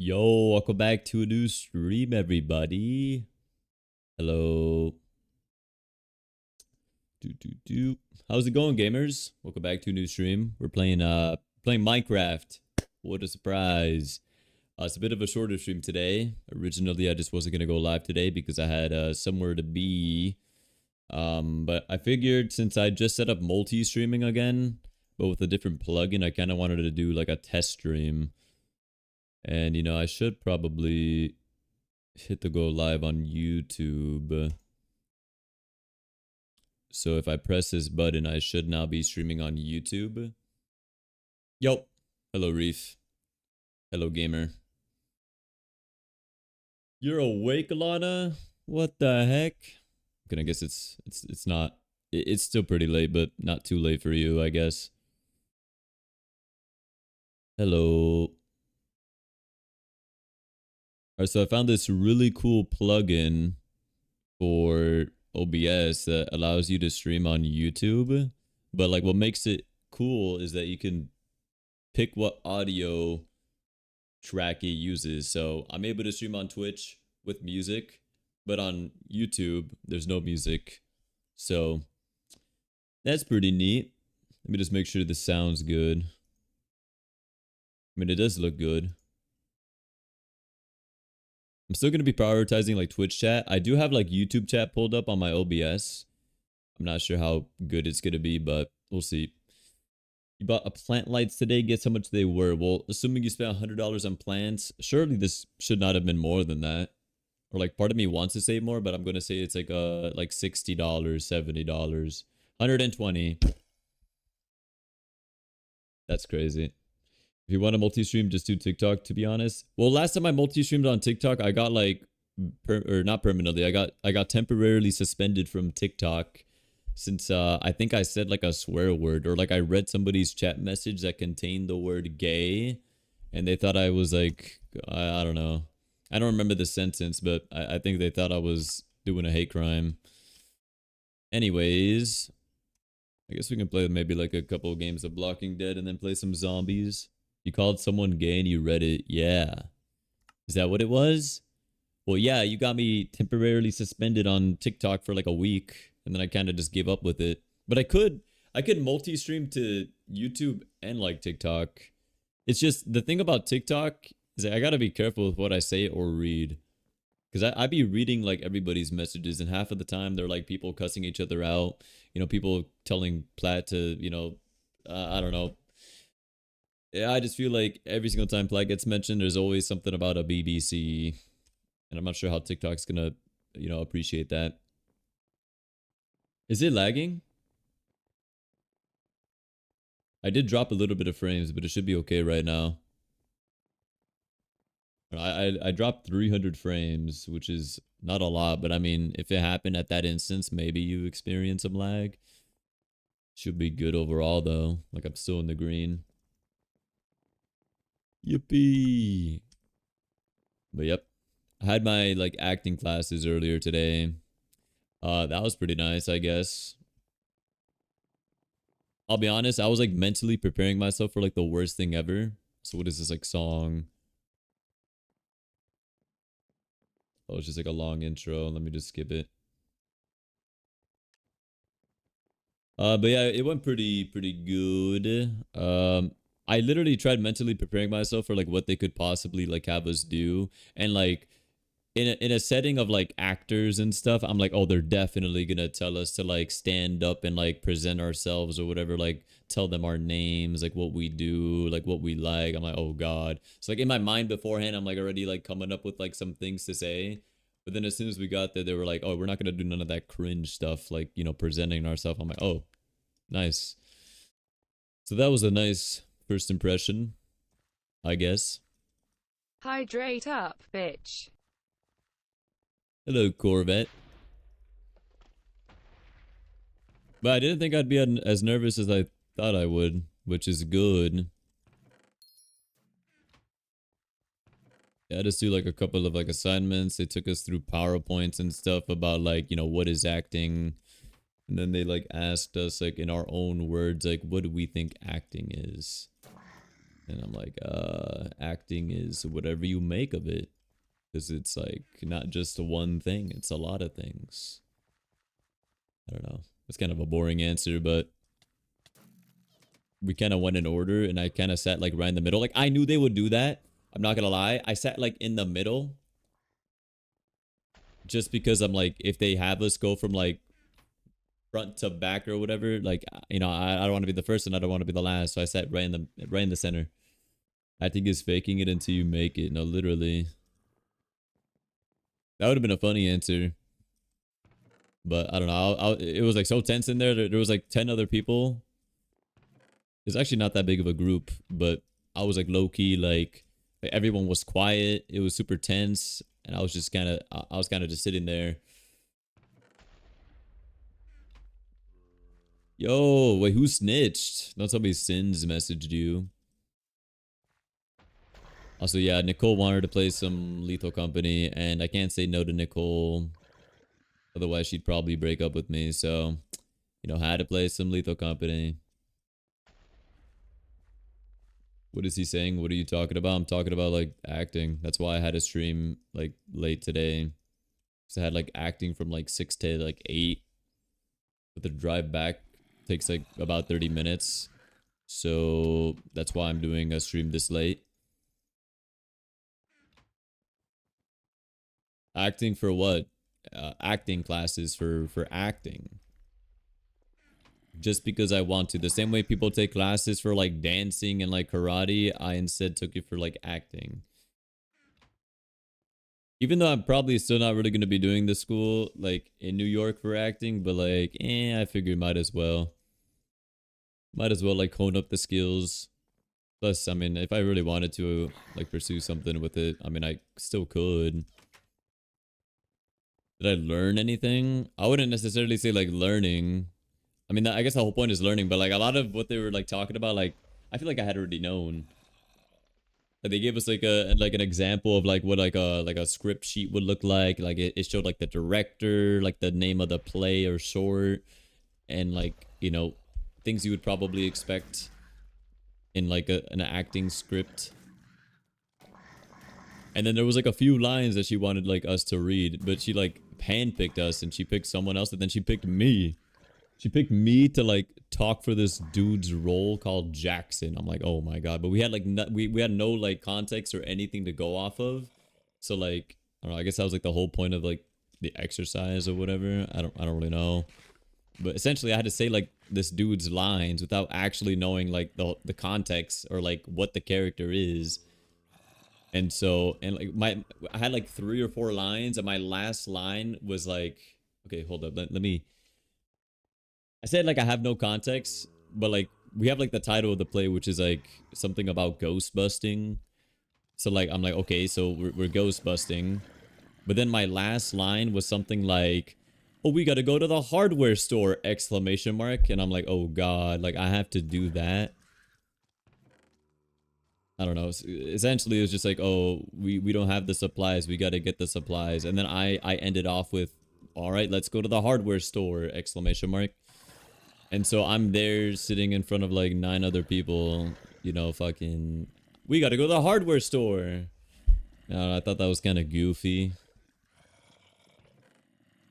Yo, welcome back to a new stream, everybody. Hello. How's it going, gamers? Welcome back to a new stream. We're playing Minecraft. What a surprise. It's a bit of a shorter stream today. Originally, I just wasn't gonna go live today because I had somewhere to be. But I figured since I just set up multi-streaming again, but with a different plugin, I kind of wanted to do like a test stream. And I should probably hit the go live on YouTube. So if I press this button, I should now be streaming on YouTube. Yo. Hello, Reef. Hello, gamer. You're awake, Lana? What the heck? I guess it's not. It's still pretty late, but not too late for you, I guess. Hello. Alright, so I found this really cool plugin for OBS that allows you to stream on YouTube. But like what makes it cool is that you can pick what audio track it uses. So I'm able to stream on Twitch with music, but on YouTube there's no music. So that's pretty neat. Let me just make sure this sounds good. I mean, it does look good. I'm still going to be prioritizing like Twitch chat. I do have like YouTube chat pulled up on my OBS. I'm not sure how good it's going to be, but we'll see. You bought a plant lights today. Guess how much they were? Well, assuming you spent $100 on plants, surely this should not have been more than that. Or like part of me wants to say more, but I'm going to say it's like $60, $70, 120. That's crazy. If you want a multi-stream, just do TikTok, to be honest. Well, last time I multi-streamed on TikTok, I got like, or not permanently, I got temporarily suspended from TikTok since I think I said like a swear word, or like I read somebody's chat message that contained the word gay, and they thought I was like, I don't know. I don't remember the sentence, but I think they thought I was doing a hate crime. Anyways, I guess we can play maybe like a couple of games of Blocking Dead and then play some zombies. You called someone gay and you read it. Yeah. Is that what it was? Well, yeah, you got me temporarily suspended on TikTok for like a week, and then I kind of just gave up with it. But I could multi-stream to YouTube and like TikTok. It's just the thing about TikTok is that I gotta be careful with what I say or read. Because I be reading like everybody's messages, and half of the time they're like people cussing each other out. People telling Platt to, I don't know. Yeah, I just feel like every single time Platt gets mentioned, there's always something about a BBC. And I'm not sure how TikTok's gonna, appreciate that. Is it lagging? I did drop a little bit of frames, but it should be okay right now. I dropped 300 frames, which is not a lot, but I mean, if it happened at that instance, maybe you experience some lag. Should be good overall, though. Like, I'm still in the green. Yippee! But yep. I had my, like, acting classes earlier today. That was pretty nice, I guess. I'll be honest, I was, like, mentally preparing myself for, like, the worst thing ever. So what is this, like, song? Oh, it's just, like, a long intro. Let me just skip it. But yeah, it went pretty good. I literally tried mentally preparing myself for like what they could possibly like have us do, and like in a setting of like actors and stuff, I'm like, oh, they're definitely gonna tell us to like stand up and like present ourselves or whatever, like tell them our names, like what we do, like what we like. I'm like, oh god. So like in my mind beforehand, I'm like already like coming up with like some things to say. But then as soon as we got there, they were like, oh, we're not gonna do none of that cringe stuff, like presenting ourselves. I'm like, oh, nice. So that was a nice first impression, I guess. Hydrate up, bitch. Hello, Corvette. But I didn't think I'd be as nervous as I thought I would, which is good. Yeah, I just do like a couple of like assignments. They took us through PowerPoints and stuff about like, what is acting. And then they like asked us like in our own words, like, what do we think acting is? And I'm like, acting is whatever you make of it. Because it's like not just one thing, it's a lot of things. I don't know. It's kind of a boring answer, but we kind of went in order and I kind of sat like right in the middle. Like I knew they would do that. I'm not gonna lie. I sat like in the middle just because I'm like, if they have us go from like front to back or whatever, like I don't want to be the first and I don't want to be the last. So I sat right in the center. I think is faking it until you make it. No, literally. That would have been a funny answer. But I don't know. It was like so tense in there. There was like 10 other people. It's actually not that big of a group, but I was like low key, like everyone was quiet. It was super tense, and I was just kind of, I was kind of just sitting there. Yo, wait, who snitched? Don't tell me Sins messaged you. Also, yeah, Nicole wanted to play some Lethal Company, and I can't say no to Nicole. Otherwise, she'd probably break up with me. So, had to play some Lethal Company. What is he saying? What are you talking about? I'm talking about like acting. That's why I had to stream like late today. Because I had like acting from like 6 to like 8. But the drive back takes like about 30 minutes. So that's why I'm doing a stream this late. Acting for what? Acting classes for acting. Just because I want to. The same way people take classes for like dancing and like karate, I instead took it for like acting. Even though I'm probably still not really going to be doing the school like in New York for acting, but like, I figured might as well. Might as well like hone up the skills. Plus, I mean, if I really wanted to like pursue something with it, I mean, I still could. Did I learn anything? I wouldn't necessarily say like learning. I mean, I guess the whole point is learning, but like a lot of what they were like talking about, like I feel like I had already known. Like they gave us like an example of like what like a script sheet would look like. Like it showed like the director, like the name of the play or short, and like things you would probably expect in like an acting script. And then there was like a few lines that she wanted like us to read, but she like handpicked us and she picked someone else, and then she picked me. She picked me to like talk for this dude's role called Jackson. I'm like, oh my god! But we had like we had no like context or anything to go off of. So like, I don't know. I guess that was like the whole point of like the exercise or whatever. I don't really know. But essentially, I had to say like this dude's lines without actually knowing like the context or like what the character is. And so like I had like 3 or 4 lines, and my last line was like, okay, hold up, let me. I said like I have no context, but like we have like the title of the play, which is like something about ghost busting. So like I'm like, okay, so we're ghost busting. But then my last line was something like, oh, we gotta go to the hardware store, exclamation mark. And I'm like, oh god, like I have to do that. I don't know. Essentially, it was just like, oh, we don't have the supplies. We gotta get the supplies. And then I ended off with, all right, let's go to the hardware store, exclamation mark. And so I'm there sitting in front of like 9 other people, fucking, we gotta go to the hardware store. I thought that was kind of goofy.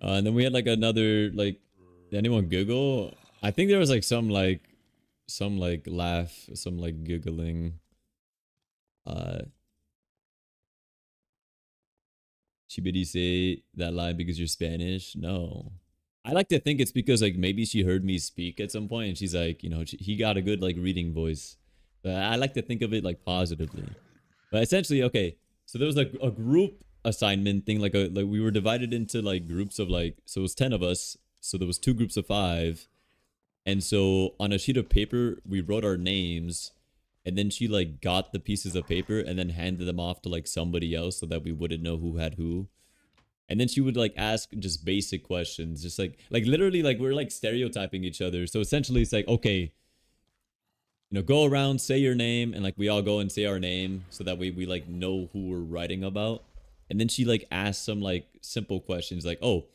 And then we had like another, like, did anyone giggle? I think there was like some like laugh, some like giggling. Uh, Chibidi say that line because you're Spanish? No. I like to think it's because like maybe she heard me speak at some point and she's like, he got a good like reading voice. But I like to think of it like positively. But essentially, okay, so there was like a group assignment thing, like we were divided into like groups of like, so it was 10 of us. So there was 2 groups of 5. And so on a sheet of paper, we wrote our names, and then she like got the pieces of paper and then handed them off to like somebody else so that we wouldn't know who had who. And then she would like ask just basic questions, just like literally like we're like stereotyping each other. So essentially it's like, okay, go around, say your name, and like we all go and say our name so that we like know who we're writing about. And then she like asked some like simple questions like, oh,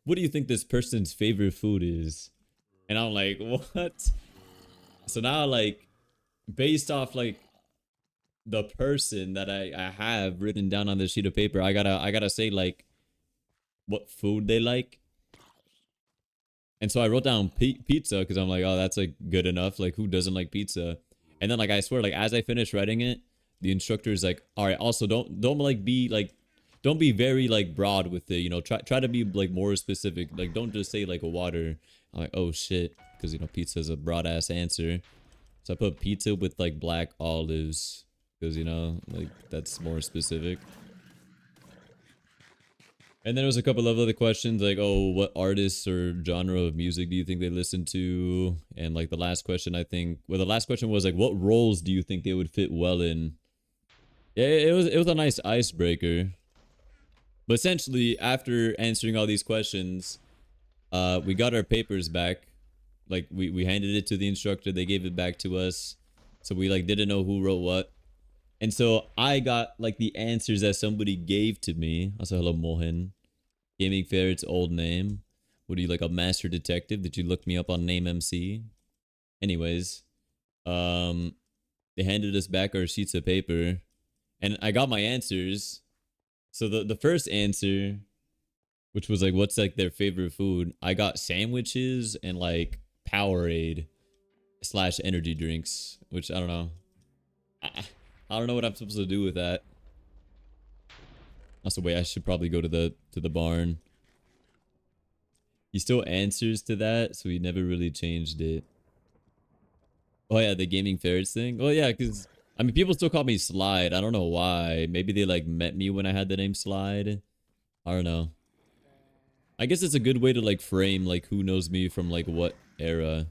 what do you think this person's favorite food is? And I'm like, what? So now like based off like the person that I have written down on this sheet of paper, I gotta say like what food they like. And so I wrote down pizza because I'm like, oh, that's like good enough. Like, who doesn't like pizza? And then like I swear, like as I finished writing it, the instructor is like, all right, also don't like be like, don't be very like broad with it. You know, try to be like more specific. Like, don't just say like a water. I'm like, oh shit, because you know pizza is a broad ass answer. So I put pizza with like black olives because you know like that's more specific. And then there was a couple of other questions like, oh, what artists or genre of music do you think they listen to? And like the last question, I think, well, the last question was like, what roles do you think they would fit well in? Yeah, it was a nice icebreaker. But essentially, after answering all these questions, we got our papers back. Like we handed it to the instructor, they gave it back to us. So we like didn't know who wrote what. And so I got like the answers that somebody gave to me. Also, hello Mohin. Gaming Ferret's old name. What are you like a master detective? Did you look me up on Name MC? Anyways, um, they handed us back our sheets of paper, and I got my answers. So the first answer, which was like, what's like their favorite food? I got sandwiches and like Powerade slash energy drinks, which I don't know. I don't know what I'm supposed to do with that. That's the way I should probably go to the barn. He still answers to that, so he never really changed it. Oh yeah, the gaming ferrets thing. Oh yeah, because I mean, people still call me Slide. I don't know why. Maybe they like met me when I had the name Slide. I don't know. I guess it's a good way to like frame like who knows me from like what era.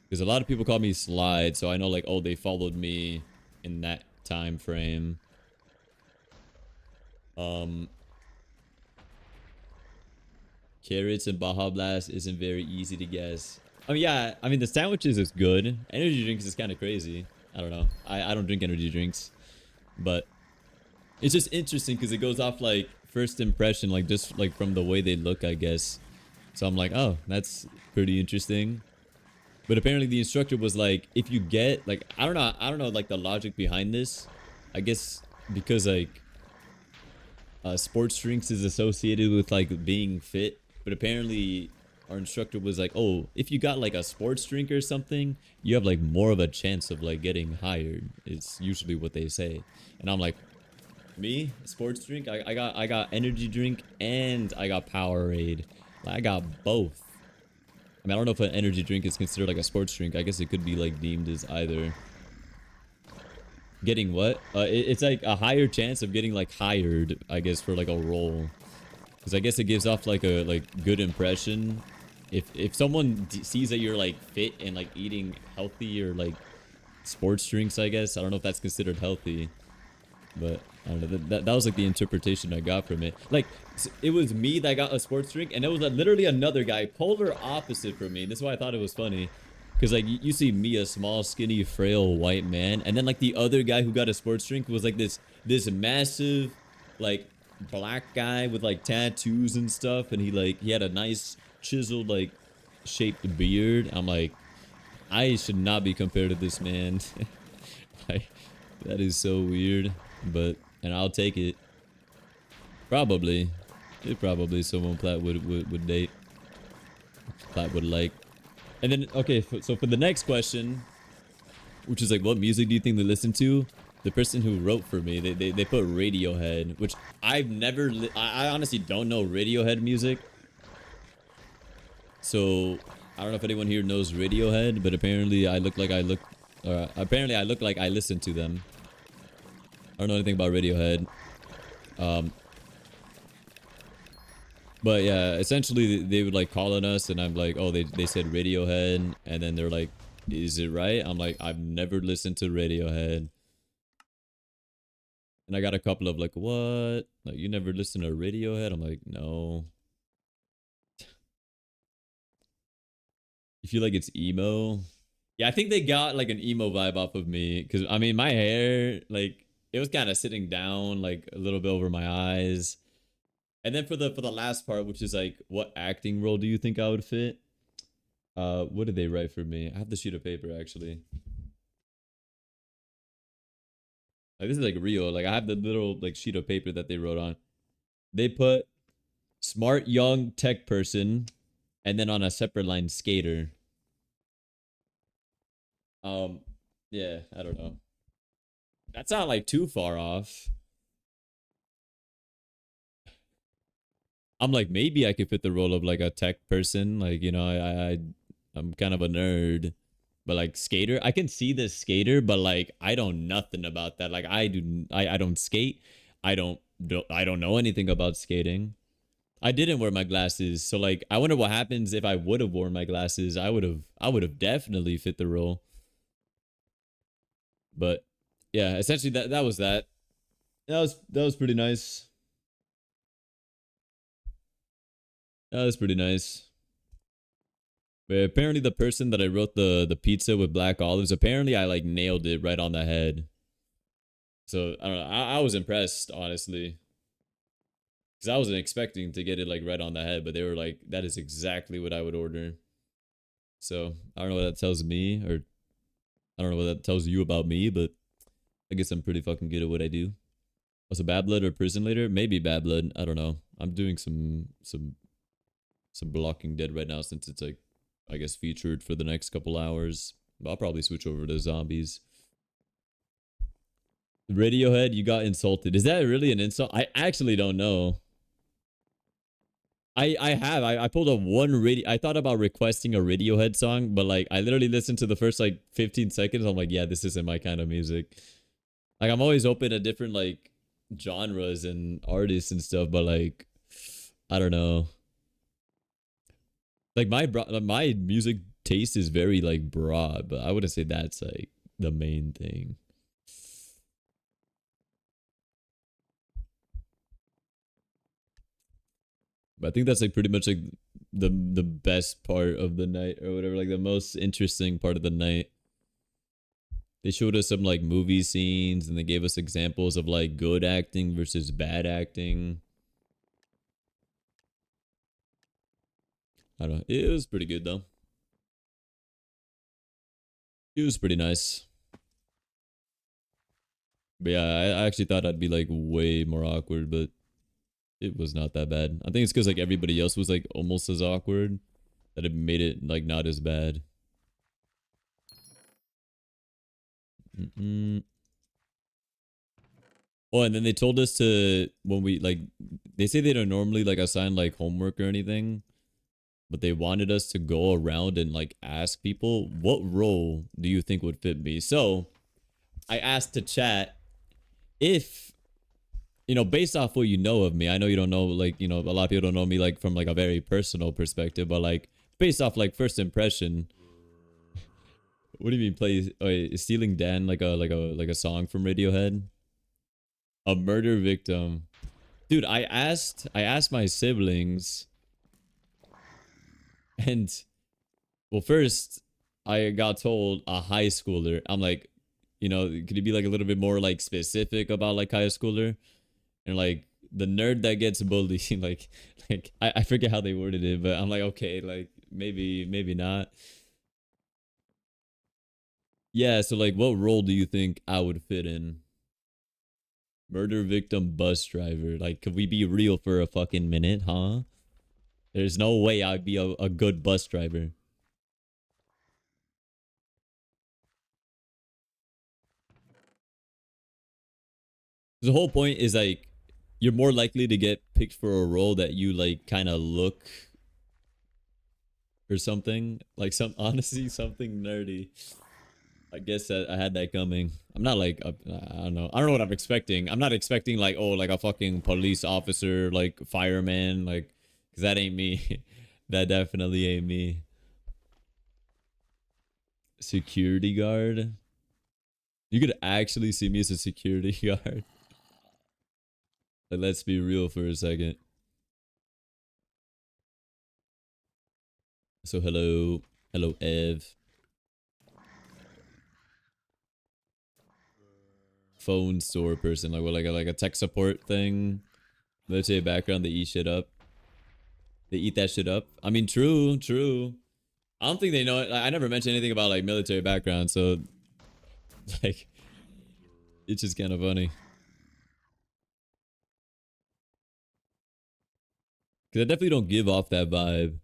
Because a lot of people call me Slide, so I know like, oh, they followed me in that time frame. Um, Carrots and Baja Blast isn't very easy to guess. I mean, yeah, I mean the sandwiches is good. Energy drinks is kind of crazy. I don't know. I don't drink energy drinks, but it's just interesting because it goes off like first impression, like just like from the way they look, I guess. So I'm like, oh, that's pretty interesting. But apparently the instructor was like, if you get like, I don't know like the logic behind this. I guess because like sports drinks is associated with like being fit, but apparently our instructor was like, oh, if you got like a sports drink or something, you have like more of a chance of like getting hired. It's usually what they say. And I'm like, me, sports drink. I got energy drink and I got Powerade. Like, I got both. I mean, I don't know if an energy drink is considered like a sports drink. I guess it could be like deemed as either. Getting what? It's like a higher chance of getting like hired, I guess, for like a role. Because I guess it gives off like a like good impression. If someone sees that you're like fit and like eating healthy or like sports drinks, I guess. I don't know if that's considered healthy. But I don't know. That was like the interpretation I got from it. Like it was me that got a sports drink, and it was literally another guy, polar opposite from me. This is why I thought it was funny, because like you see me, a small, skinny, frail white man, and then like the other guy who got a sports drink was like this massive, like black guy with like tattoos and stuff, and he had a nice chiseled like shaped beard. I'm like, I should not be compared to this man. Like, that is so weird. But and I'll take it. Probably. It probably someone Platt would date. Platt would like. And then okay, so for the next question, which is like, what music do you think they listen to? The person who wrote for me, they put Radiohead, which I've never. I honestly don't know Radiohead music. So I don't know if anyone here knows Radiohead, but apparently I look like I look. Apparently I look like I listen to them. I don't know anything about Radiohead. Um, but yeah, essentially they would like call on us, and I'm like, oh, they said Radiohead, and then they're like, is it right? I'm like, I've never listened to Radiohead, and I got a couple of like, what? Like, you never listened to Radiohead? I'm like, no. You feel like it's emo? Yeah, I think they got like an emo vibe off of me, because I mean, my hair, like, it was kind of sitting down like a little bit over my eyes. And then for the last part, which is like, what acting role do you think I would fit? What did they write for me? I have the sheet of paper actually. Like this is like real. Like I have the little like sheet of paper that they wrote on. They put smart young tech person and then on a separate line skater. Um yeah, I don't know. That's not like too far off. I'm like maybe I could fit the role of like a tech person. Like, you know, I'm kind of a nerd. But like skater, I can see this skater, but like I don't nothing about that. Like I don't skate. I don't know anything about skating. I didn't wear my glasses. So like I wonder what happens if I would have worn my glasses. I would have definitely fit the role. But yeah, essentially that was that. That was pretty nice. That was pretty nice. But apparently the person that I wrote the pizza with black olives, apparently I like nailed it right on the head. So I don't know. I was impressed, honestly. Because I wasn't expecting to get it like right on the head, but they were like, that is exactly what I would order. So I don't know what that tells me, or I don't know what that tells you about me, but I guess I'm pretty fucking good at what I do. Also, bad blood or prison later? Maybe bad blood. I don't know. I'm doing some blocking dead right now since it's like I guess featured for the next couple hours. But I'll probably switch over to zombies. Radiohead, you got insulted. Is that really an insult? I actually don't know. I pulled up one radio. I thought about requesting a Radiohead song, but like I literally listened to the first like 15 seconds. I'm like, yeah, this isn't my kind of music. Like I'm always open to different like genres and artists and stuff, but like I don't know. Like my music taste is very like broad, but I wouldn't say that's like the main thing. But I think that's like pretty much like the best part of the night or whatever, like the most interesting part of the night. They showed us some like movie scenes and they gave us examples of like good acting versus bad acting. I don't know. It was pretty good though. It was pretty nice. But yeah, I actually thought I'd be like way more awkward, but it was not that bad. I think it's because like everybody else was like almost as awkward that it made it like not as bad. Mm-mm. Oh, and then they told us to when we like they say they don't normally like assign like homework or anything, but they wanted us to go around and like ask people what role do you think would fit me. So I asked to chat if you know based off what you know of me. I know you don't know like you know a lot of people don't know me like from like a very personal perspective, but like based off like first impression. What do you mean play? Wait, is Stealing Dan like a song from Radiohead? A murder victim. Dude, I asked my siblings and well first I got told a high schooler. I'm like, you know, could you be like a little bit more like specific about like high schooler? And like the nerd that gets bullied, like I forget how they worded it, but I'm like, okay, like maybe not. Yeah, so like what role do you think I would fit in? Murder victim bus driver. Like, could we be real for a fucking minute, huh? There's no way I'd be a good bus driver. The whole point is like you're more likely to get picked for a role that you like kind of look or something. Like some honestly something nerdy. I guess that I had that coming. I'm not like I don't know. I don't know what I'm expecting. I'm not expecting like oh like a fucking police officer like fireman like cuz that ain't me. That definitely ain't me. Security guard. You could actually see me as a security guard. Like, let's be real for a second. So hello, hello Ev. Phone store person, like what, like a tech support thing. Military background, they eat shit up. They eat that shit up. I mean, true, true. I don't think they know it. I never mentioned anything about like military background, so like, It's just kind of funny. Because I definitely don't give off that vibe.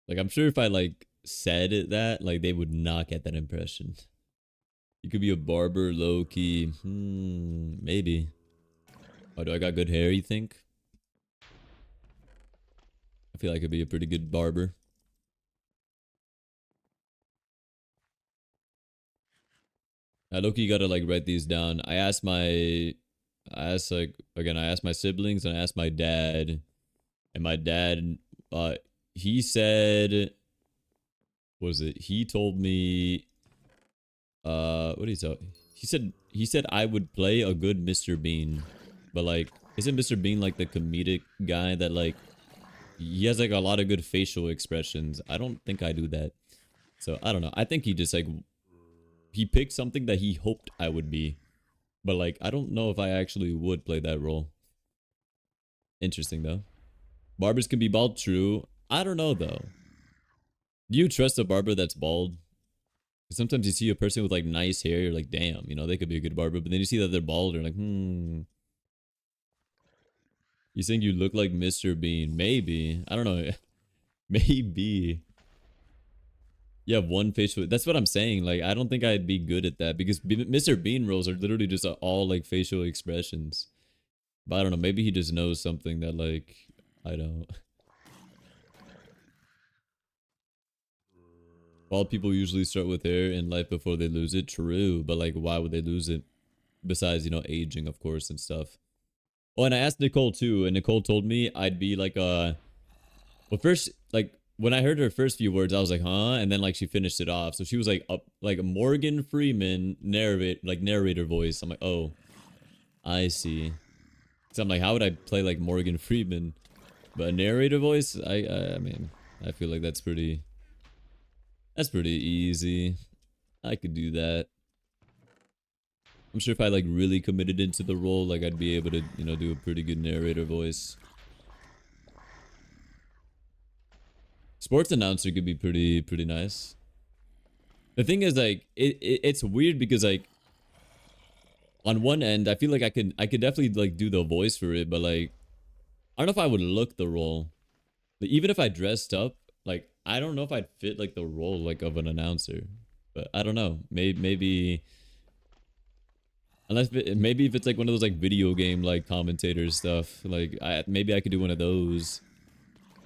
Like, I'm sure if I, like, said it that, like, they would not get that impression. You could be a barber, low-key. Maybe. Oh, do I got good hair, you think? I feel like I could be a pretty good barber. I low-key gotta, like, write these down. I asked my siblings and I asked my dad. And my dad, uh, he said, what was it? He told me, what did he say? He said I would play a good Mr. Bean. But, like, isn't Mr. Bean, like, the comedic guy that, like, he has, like, a lot of good facial expressions? I don't think I do that. So, I don't know. I think he just, like, he picked something that he hoped I would be. But, like, I don't know if I actually would play that role. Interesting, though. Barbers can be bald, true. I don't know, though. Do you trust a barber that's bald? 'Cause sometimes you see a person with, like, nice hair, you're like, damn, you know, they could be a good barber. But then you see that they're bald, you're like, You think you look like Mr. Bean? Maybe. I don't know. Maybe. You have one facial. That's what I'm saying. Like, I don't think I'd be good at that because Mr. Bean rolls are literally just all, like, facial expressions. But I don't know. Maybe he just knows something that, like, I don't. Bald people usually start with hair in life before they lose it. True. But, like, why would they lose it? Besides, you know, aging, of course, and stuff. Oh, and I asked Nicole too, and Nicole told me I'd be like a. Well, first, like, when I heard her first few words, I was like, huh? And then, like, she finished it off. So she was like, up, like a Morgan Freeman narrator voice. I'm like, oh, I see. So I'm like, how would I play like Morgan Freeman? But a narrator voice? I mean, I feel like that's pretty easy. I could do that. I'm sure if I, like, really committed into the role, like, I'd be able to, you know, do a pretty good narrator voice. Sports announcer could be pretty nice. The thing is, like, it's weird because, like, on one end, I feel like I could definitely, like, do the voice for it, but, like, I don't know if I would look the role. Like, even if I dressed up, like, I don't know if I'd fit, like, the role, like, of an announcer. But I don't know. Maybe maybe if it's like one of those, like, video game, like, commentator stuff, like, maybe I could do one of those.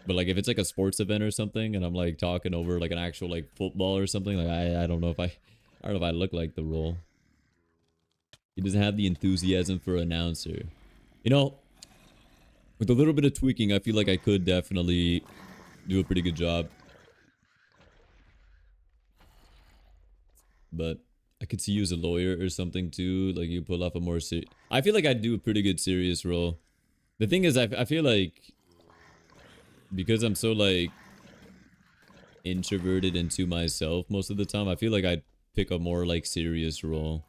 But, like, if it's like a sports event or something and I'm, like, talking over, like, an actual, like, football or something, like, I don't know if I don't know if I look like the role. He doesn't have the enthusiasm for announcer. You know, with a little bit of tweaking, I feel like I could definitely do a pretty good job. But I could see you as a lawyer or something too. Like, you pull off a more I feel like I'd do a pretty good serious role. The thing is, I feel like because I'm so, like, introverted into myself most of the time, I feel like I'd pick a more, like, serious role.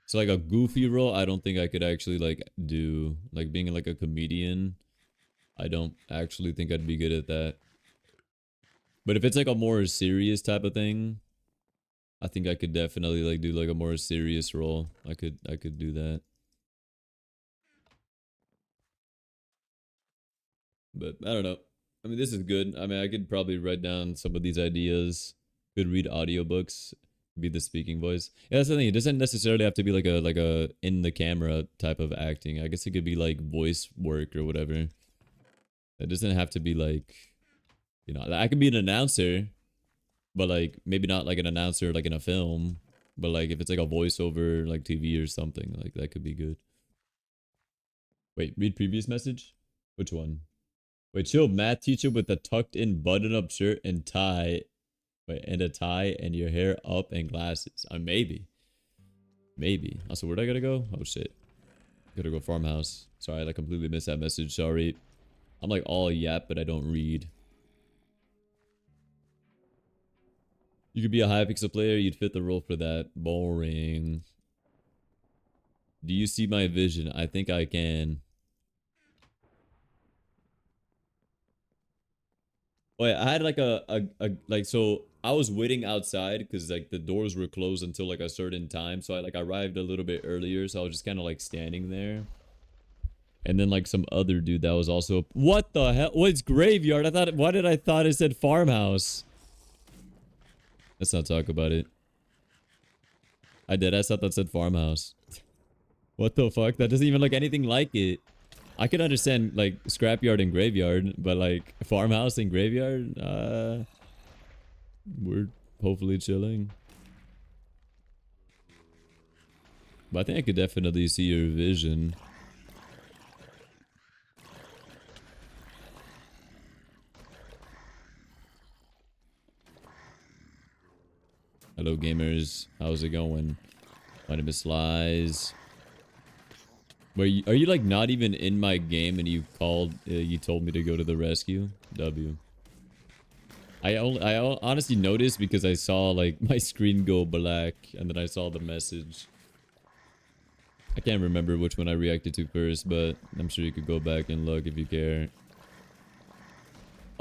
So, like, a goofy role, I don't think I could actually, like, do. Like, being, like, a comedian, I don't actually think I'd be good at that. But if it's, like, a more serious type of thing, I think I could definitely, like, do, like, a more serious role. I could do that. But I don't know. I mean, this is good. I mean, I could probably write down some of these ideas. Could read audiobooks, be the speaking voice. Yeah, that's the thing. It doesn't necessarily have to be like a in the camera type of acting. I guess it could be like voice work or whatever. It doesn't have to be like, you know, I could be an announcer, but, like, maybe not like an announcer like in a film, but, like, if it's like a voiceover like TV or something, like, that could be good. Wait, read previous message? Which one? Wait, chill, math teacher with a tucked in button up shirt and tie. Wait, and a tie and your hair up and glasses. Maybe. Maybe. Also, where'd I gotta go? Oh, shit. Gotta go farmhouse. Sorry, I completely missed that message. Sorry. I'm like all yap, but I don't read. You could be a Hypixel player. You'd fit the role for that. Boring. Do you see my vision? I think I can. Wait, I had like like, so I was waiting outside because like the doors were closed until like a certain time, so I like arrived a little bit earlier, so I was just kind of like standing there. And then like some other dude that was also what the hell? What's graveyard? I thought why did I thought it said farmhouse? Let's not talk about it. I did. I thought that said farmhouse. What the fuck? That doesn't even look anything like it. I could understand like scrapyard and graveyard, but like farmhouse and graveyard, we're hopefully chilling. But I think I could definitely see your vision. Hello gamers, how's it going? My name is Slies. Are you like not even in my game and you called, you told me to go to the rescue? W. I honestly noticed because I saw like my screen go black and then I saw the message. I can't remember which one I reacted to first, but I'm sure you could go back and look if you care.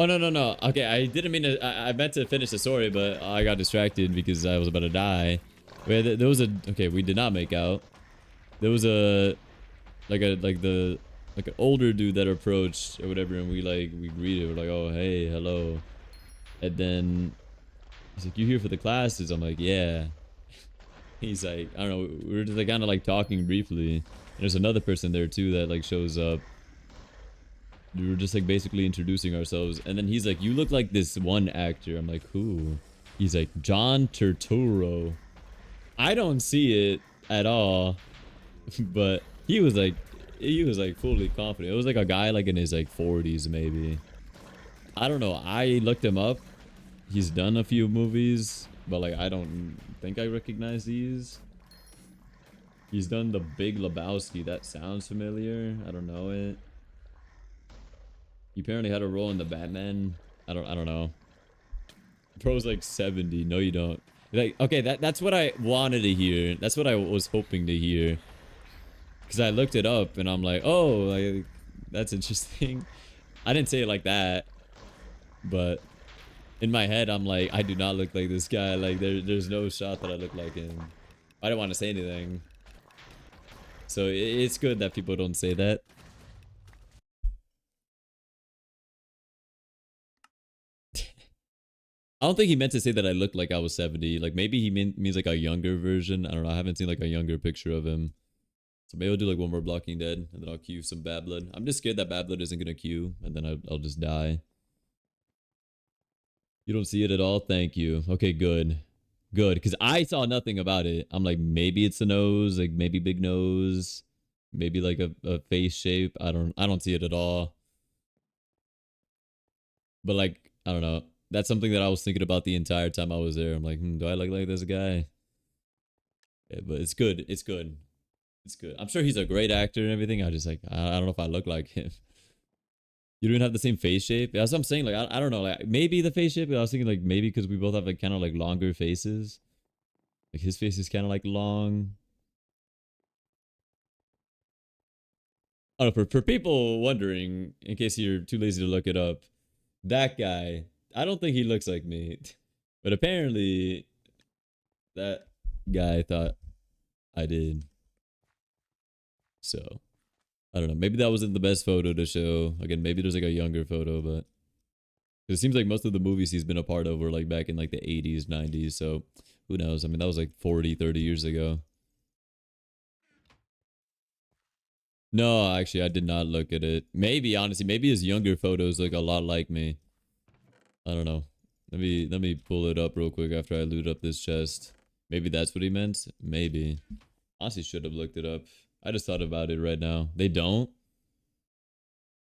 Oh, no, no, no. Okay, I didn't mean to... I meant to finish the story, but I got distracted because I was about to die. There was a... Okay, we did not make out. There was a... Like an older dude that approached or whatever, and we greeted. We're like, oh, hey, hello. And then... He's like, you here for the classes? I'm like, yeah. He's like, I don't know. We were just like kind of like talking briefly. And there's another person there too that like shows up. We were just like basically introducing ourselves, and then he's like, you look like this one actor. I'm like, who? He's like, John Turturro. I don't see it at all. But he was like fully confident. It was like a guy like in his like 40s maybe. I don't know. I looked him up. He's done a few movies, but like I don't think I recognize these. He's done The Big Lebowski. That sounds familiar. I don't know it. He apparently had a role in the Batman. I don't know. Bro's like 70. No, you don't. Like, okay, that's what I wanted to hear. That's what I was hoping to hear. Because I looked it up and I'm like, oh, like, that's interesting. I didn't say it like that. But in my head, I'm like, I do not look like this guy. Like, there's no shot that I look like him. I don't want to say anything. So it's good that people don't say that. I don't think he meant to say that I looked like I was 70. Like, maybe he means like a younger version. I don't know. I haven't seen like a younger picture of him. So maybe I'll do like one more Blocking Dead, and then I'll queue some Bad Blood. I'm just scared that Bad Blood isn't gonna queue, and then I'll just die. You don't see it at all? Thank you. Okay, good. Good, because I saw nothing about it. I'm like, maybe it's a nose, like maybe big nose, maybe like a face shape. I don't see it at all. But like, I don't know. That's something that I was thinking about the entire time I was there. I'm like, do I look like this guy? Yeah, but it's good. It's good. It's good. I'm sure he's a great actor and everything. I just like, I don't know if I look like him. You don't have the same face shape. That's what I'm saying. Like, I don't know. Like, maybe the face shape. But I was thinking like maybe because we both have like kind of like longer faces. Like his face is kind of like long. I don't know. For people wondering, in case you're too lazy to look it up, that guy. I don't think he looks like me, but apparently that guy thought I did. So I don't know. Maybe that wasn't the best photo to show. Again, maybe there's like a younger photo, but it seems like most of the movies he's been a part of were like back in like the 80s, 90s. So who knows? I mean, that was like 40, 30 years ago. No, actually, I did not look at it. Maybe, honestly, maybe his younger photos look a lot like me. I don't know. Let me pull it up real quick after I loot up this chest. Maybe that's what he meant. Maybe. Honestly, should have looked it up. I just thought about it right now. They don't.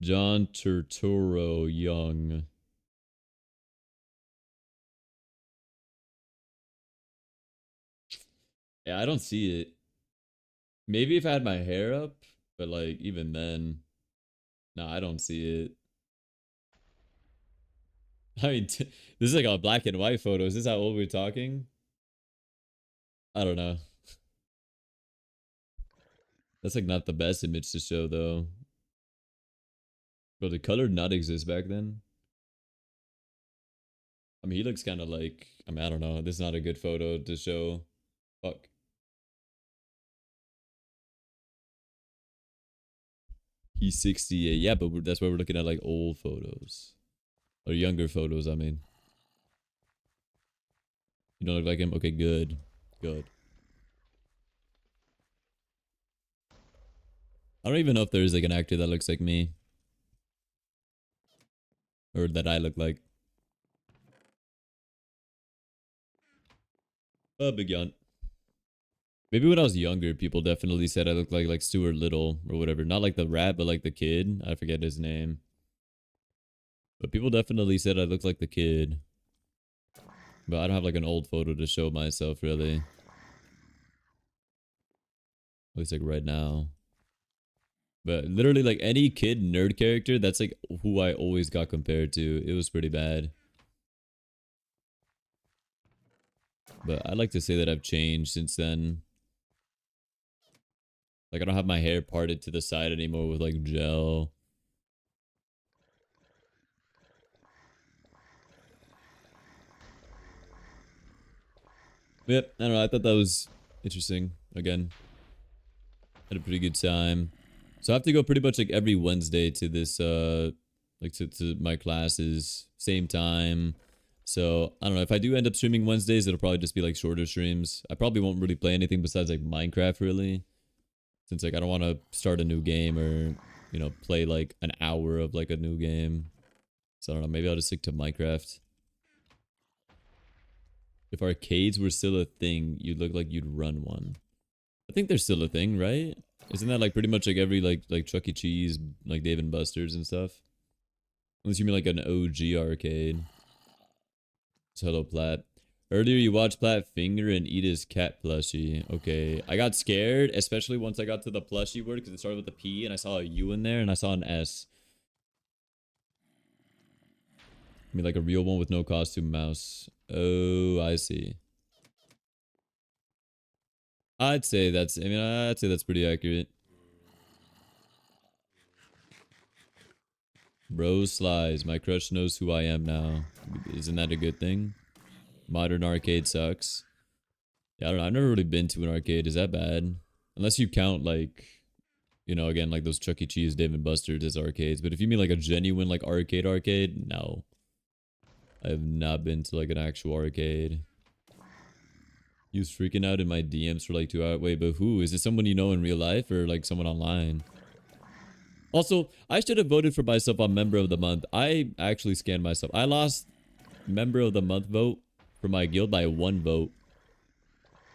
John Turturro Young. Yeah, I don't see it. Maybe if I had my hair up, but like even then, no, I don't see it. I mean, this is like a black and white photo. Is this how old we're talking? I don't know. That's like not the best image to show though. Bro, did color not exist back then? I mean, he looks kind of like, I mean, I don't know. This is not a good photo to show. Fuck. He's 68. Yeah, but that's why we're looking at like old photos. Or younger photos, I mean. You don't look like him? Okay, good. Good. I don't even know if there's like an actor that looks like me. Or that I look like. Big yawn. Maybe when I was younger, people definitely said I looked like Stuart Little or whatever. Not like the rat, but like the kid. I forget his name. But people definitely said I looked like the kid. But I don't have like an old photo to show myself really. At least like right now. But literally like any kid nerd character, that's like who I always got compared to. It was pretty bad. But I'd like to say that I've changed since then. Like I don't have my hair parted to the side anymore with like gel. Yep, I don't know. I thought that was interesting. Again, had a pretty good time. So I have to go pretty much like every Wednesday to this like to my classes, same time. So I don't know, if I do end up streaming Wednesdays, it'll probably just be like shorter streams. I probably won't really play anything besides like Minecraft really. Since like I don't want to start a new game or, you know, play like an hour of like a new game. So I don't know, maybe I'll just stick to Minecraft. If arcades were still a thing, you'd look like you'd run one. I think they're still a thing, right? Isn't that like pretty much like every like Chuck E. Cheese, like Dave and Buster's and stuff? Unless you mean like an OG arcade. So hello, Platt. Earlier you watched Platt finger and eat his cat plushie. Okay, I got scared, especially once I got to the plushie word because it started with a P and I saw a U in there and I saw an S. I mean like a real one with no costume mouse. Oh, I see. I'd say that's, I mean, I'd say that's pretty accurate. Bro slides. My crush knows who I am now. Isn't that a good thing? Modern arcade sucks. Yeah, I don't know. I've never really been to an arcade. Is that bad? Unless you count like, you know, again, like those Chuck E. Cheese, Dave and Buster's as arcades. But if you mean like a genuine like arcade, no. I have not been to like an actual arcade. He was freaking out in my DMs for like 2 hours. Wait, but who? Is it someone you know in real life or like someone online? Also, I should have voted for myself on Member of the Month. I actually scanned myself. I lost Member of the Month vote for my guild by 1 vote.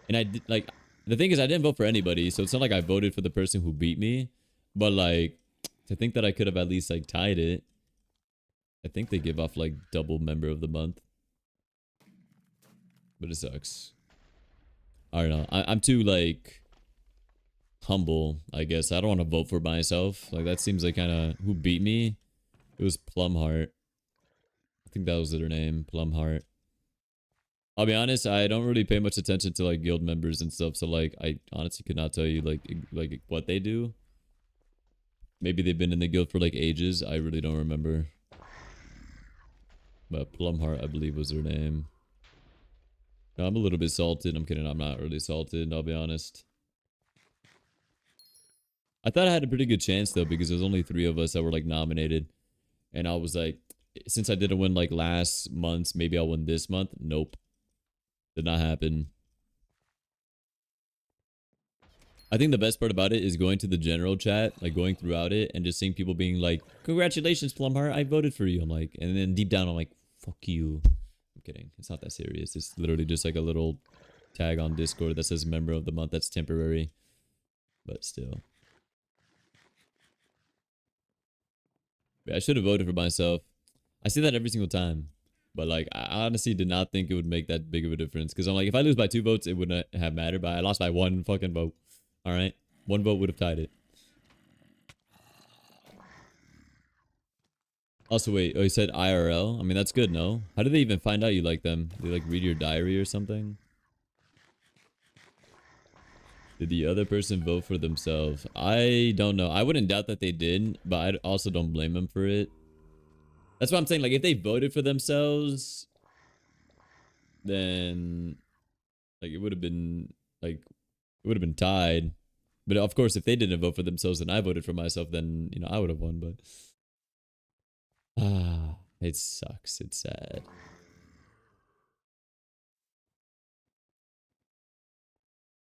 And I did, like, the thing is, I didn't vote for anybody, so it's not like I voted for the person who beat me. But, like, to think that I could have at least, like, tied it. I think they give off, like, double Member of the Month. But it sucks. I don't know. I'm too, like, humble, I guess. I don't want to vote for myself. Like, that seems like kind of... Who beat me? It was Plumheart. I think that was their name. Plumheart. I'll be honest, I don't really pay much attention to, like, guild members and stuff. So, like, I honestly could not tell you, like what they do. Maybe they've been in the guild for, like, ages. I really don't remember. But Plumheart, I believe, was their name. No, I'm a little bit salted. I'm kidding. I'm not really salted, I'll be honest. I thought I had a pretty good chance, though, because there's only 3 of us that were, like, nominated. And I was like, since I didn't win, like, last month's, maybe I'll win this month. Nope. Did not happen. I think the best part about it is going to the general chat, like, going throughout it, and just seeing people being like, congratulations, Plumheart, I voted for you. I'm like, and then deep down, I'm like, fuck you. I'm kidding. It's not that serious. It's literally just, like, a little tag on Discord that says Member of the Month. That's temporary. But still. I should have voted for myself. I say that every single time. But, like, I honestly did not think it would make that big of a difference. Because I'm like, if I lose by 2 votes, it wouldn't have mattered. But I lost by 1 fucking vote. Alright? 1 vote would have tied it. Also, wait. Oh, you said IRL? I mean, that's good, no? How do they even find out you like them? They, like, read your diary or something? Did the other person vote for themselves? I don't know. I wouldn't doubt that they did. But I also don't blame them for it. That's what I'm saying. Like, if they voted for themselves, then like it would have been like it would have been tied. But of course, if they didn't vote for themselves and I voted for myself, then I would have won. But it sucks. It's sad.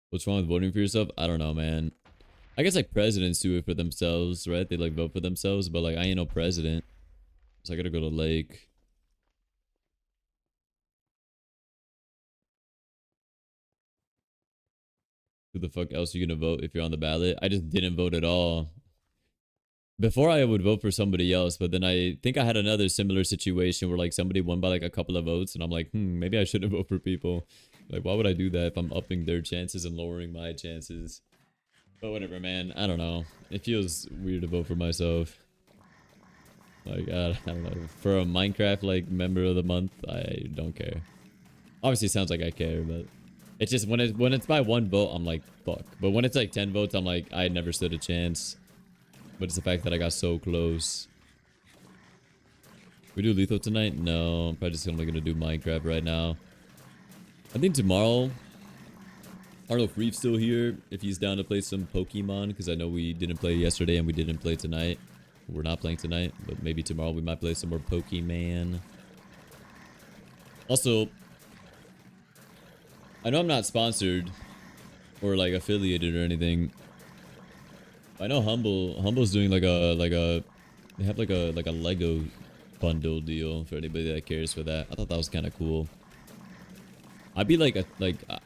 What's wrong with voting for yourself? I don't know, man. I guess like presidents do it for themselves, right? They like vote for themselves, but like I ain't no president, so I gotta go to Lake. Who the fuck else are you gonna vote if you're on the ballot? I just didn't vote at all. Before I would vote for somebody else, but then I think I had another similar situation where like somebody won by like a couple of votes, and I'm like, maybe I shouldn't vote for people. Like, why would I do that if I'm upping their chances and lowering my chances? But whatever, man. I don't know. It feels weird to vote for myself. Like, I don't know. For a Minecraft like member of the month, I don't care. Obviously, it sounds like I care, but it's just when it's by one vote, I'm like, fuck. But when it's like 10 votes, I'm like, I never stood a chance. But it's the fact that I got so close. We do lethal tonight? No, I'm probably just only gonna do Minecraft right now. I think tomorrow, I don't know if Reef's still here, if he's down to play some Pokemon, because I know we didn't play yesterday and we didn't play tonight. We're not playing tonight, but maybe tomorrow we might play some more Pokemon. Also, I know I'm not sponsored or like affiliated or anything. I know Humble's doing they have like a Lego bundle deal for anybody that cares for that. I thought that was kind of cool. I'd be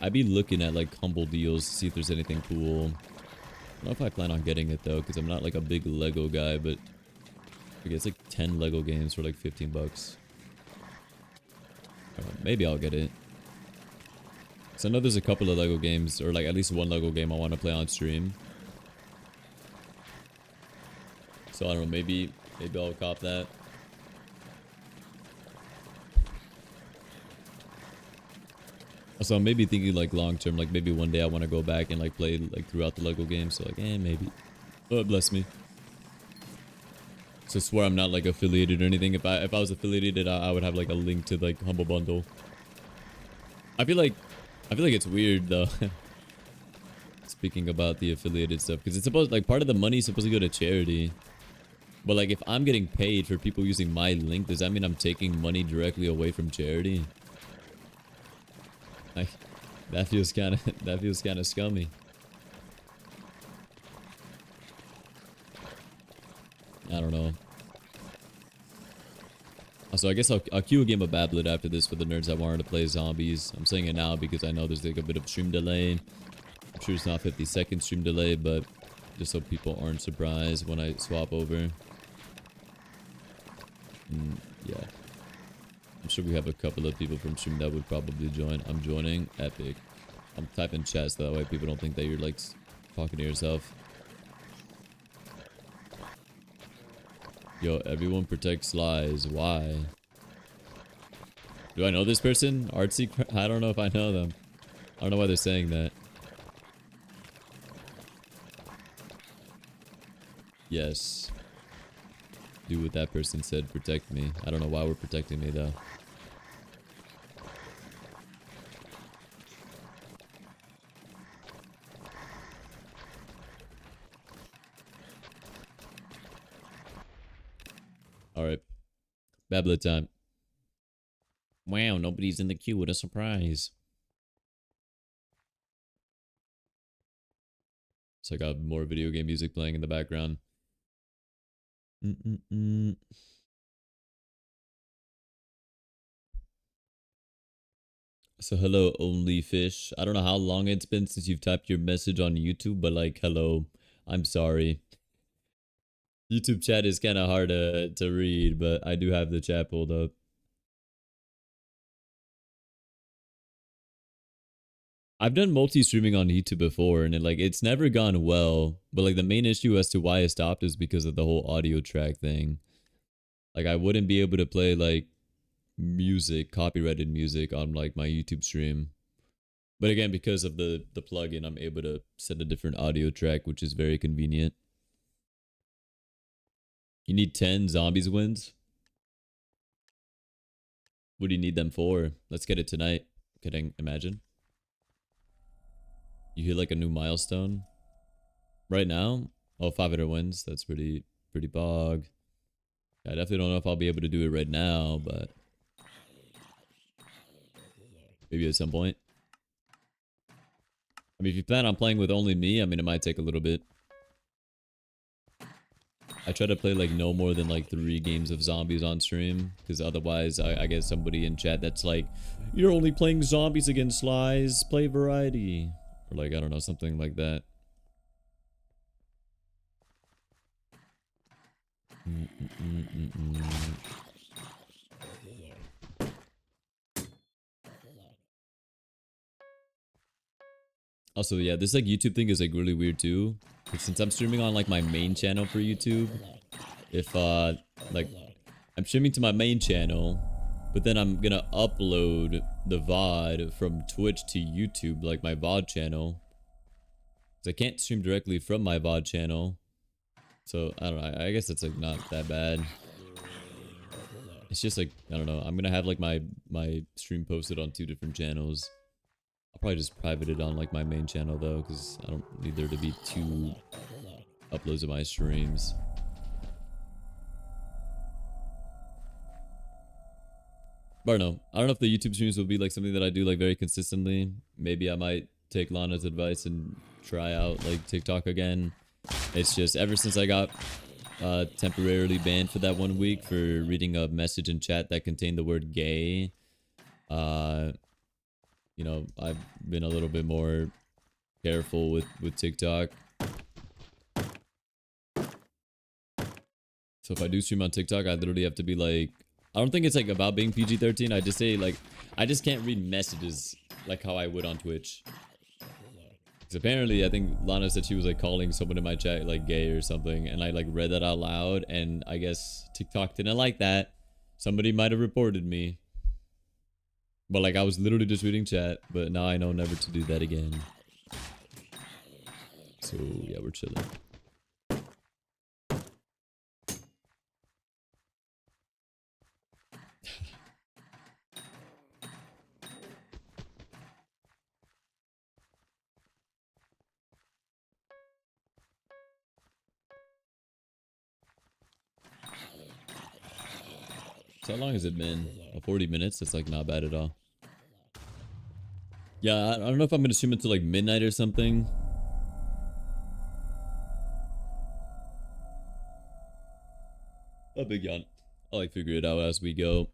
I'd be looking at like Humble deals to see if there's anything cool. I don't know if I plan on getting it though, because I'm not like a big Lego guy, but okay, it's like 10 Lego games for like 15 bucks. Maybe I'll get it. So I know there's a couple of Lego games, or like at least one Lego game I want to play on stream. So I don't know, maybe I'll cop that. So I'm maybe thinking like long term, like maybe one day I want to go back and like play like throughout the Lego games. So like, maybe. Oh, bless me. So I swear I'm not like affiliated or anything. If I was affiliated, I would have like a link to like Humble Bundle. I feel like it's weird though. Speaking about the affiliated stuff, because it's supposed like part of the money is supposed to go to charity. But like if I'm getting paid for people using my link, does that mean I'm taking money directly away from charity? Like that feels kind of scummy. I don't know. So I guess I'll queue a game of Bablet after this for the nerds that wanted to play zombies. I'm saying it now because I know there's like a bit of stream delay. I'm sure it's not 50-second stream delay, but just so people aren't surprised when I swap over. Yeah. I'm sure we have a couple of people from stream that would probably join. I'm joining. Epic. I'm typing chat so that way people don't think that you're like talking to yourself. Yo, everyone protects lies. Why? Do I know this person? Artsy? I don't know if I know them. I don't know why they're saying that. Yes. Do what that person said. Protect me. I don't know why we're protecting me though. Alright. Bablet time. Wow, nobody's in the queue. What a surprise. So I got more video game music playing in the background. So hello, only fish. I don't know how long it's been since you've typed your message on YouTube, but like, hello. I'm sorry. YouTube chat is kind of hard to read, but I do have the chat pulled up. I've done multi-streaming on YouTube before, and it's never gone well. But like the main issue as to why I stopped is because of the whole audio track thing. Like I wouldn't be able to play like music, copyrighted music on like my YouTube stream. But again, because of the plugin, I'm able to set a different audio track, which is very convenient. You need 10 zombies wins? What do you need them for? Let's get it tonight. Kidding. Imagine. You hit like a new milestone. Right now? Oh, 500 wins. That's pretty bog. I definitely don't know if I'll be able to do it right now, but maybe at some point. I mean, if you plan on playing with only me, I mean, it might take a little bit. I try to play like no more than like 3 games of zombies on stream, because otherwise I get somebody in chat that's like, you're only playing zombies against lies, play variety. Or like, I don't know, something like that. Also, yeah, this like YouTube thing is like really weird too. Since I'm streaming on like my main channel for YouTube, if like I'm streaming to my main channel, but then I'm gonna upload the VOD from Twitch to YouTube, like my VOD channel. Cause I can't stream directly from my VOD channel. So I don't know, I guess it's like not that bad. It's just like, I don't know, I'm gonna have like my stream posted on 2 different channels. I'll probably just private it on like my main channel though, because I don't need there to be 2 uploads of my streams. But I don't know. I don't know if the YouTube streams will be like something that I do like very consistently. Maybe I might take Lana's advice and try out like TikTok again. It's just ever since I got temporarily banned for that 1 week for reading a message in chat that contained the word gay, you know, I've been a little bit more careful with TikTok. So if I do stream on TikTok, I literally have to be like, I don't think it's like about being PG-13. I just say like, I just can't read messages like how I would on Twitch. Because apparently, I think Lana said she was like calling someone in my chat like gay or something, and I like read that out loud, and I guess TikTok didn't like that. Somebody might have reported me. But like I was literally just reading chat, but now I know never to do that again. So yeah, we're chilling. So how long has it been? 40 minutes? That's like not bad at all. Yeah, I don't know if I'm gonna stream until like midnight or something. A big yawn. I'll like figure it out as we go.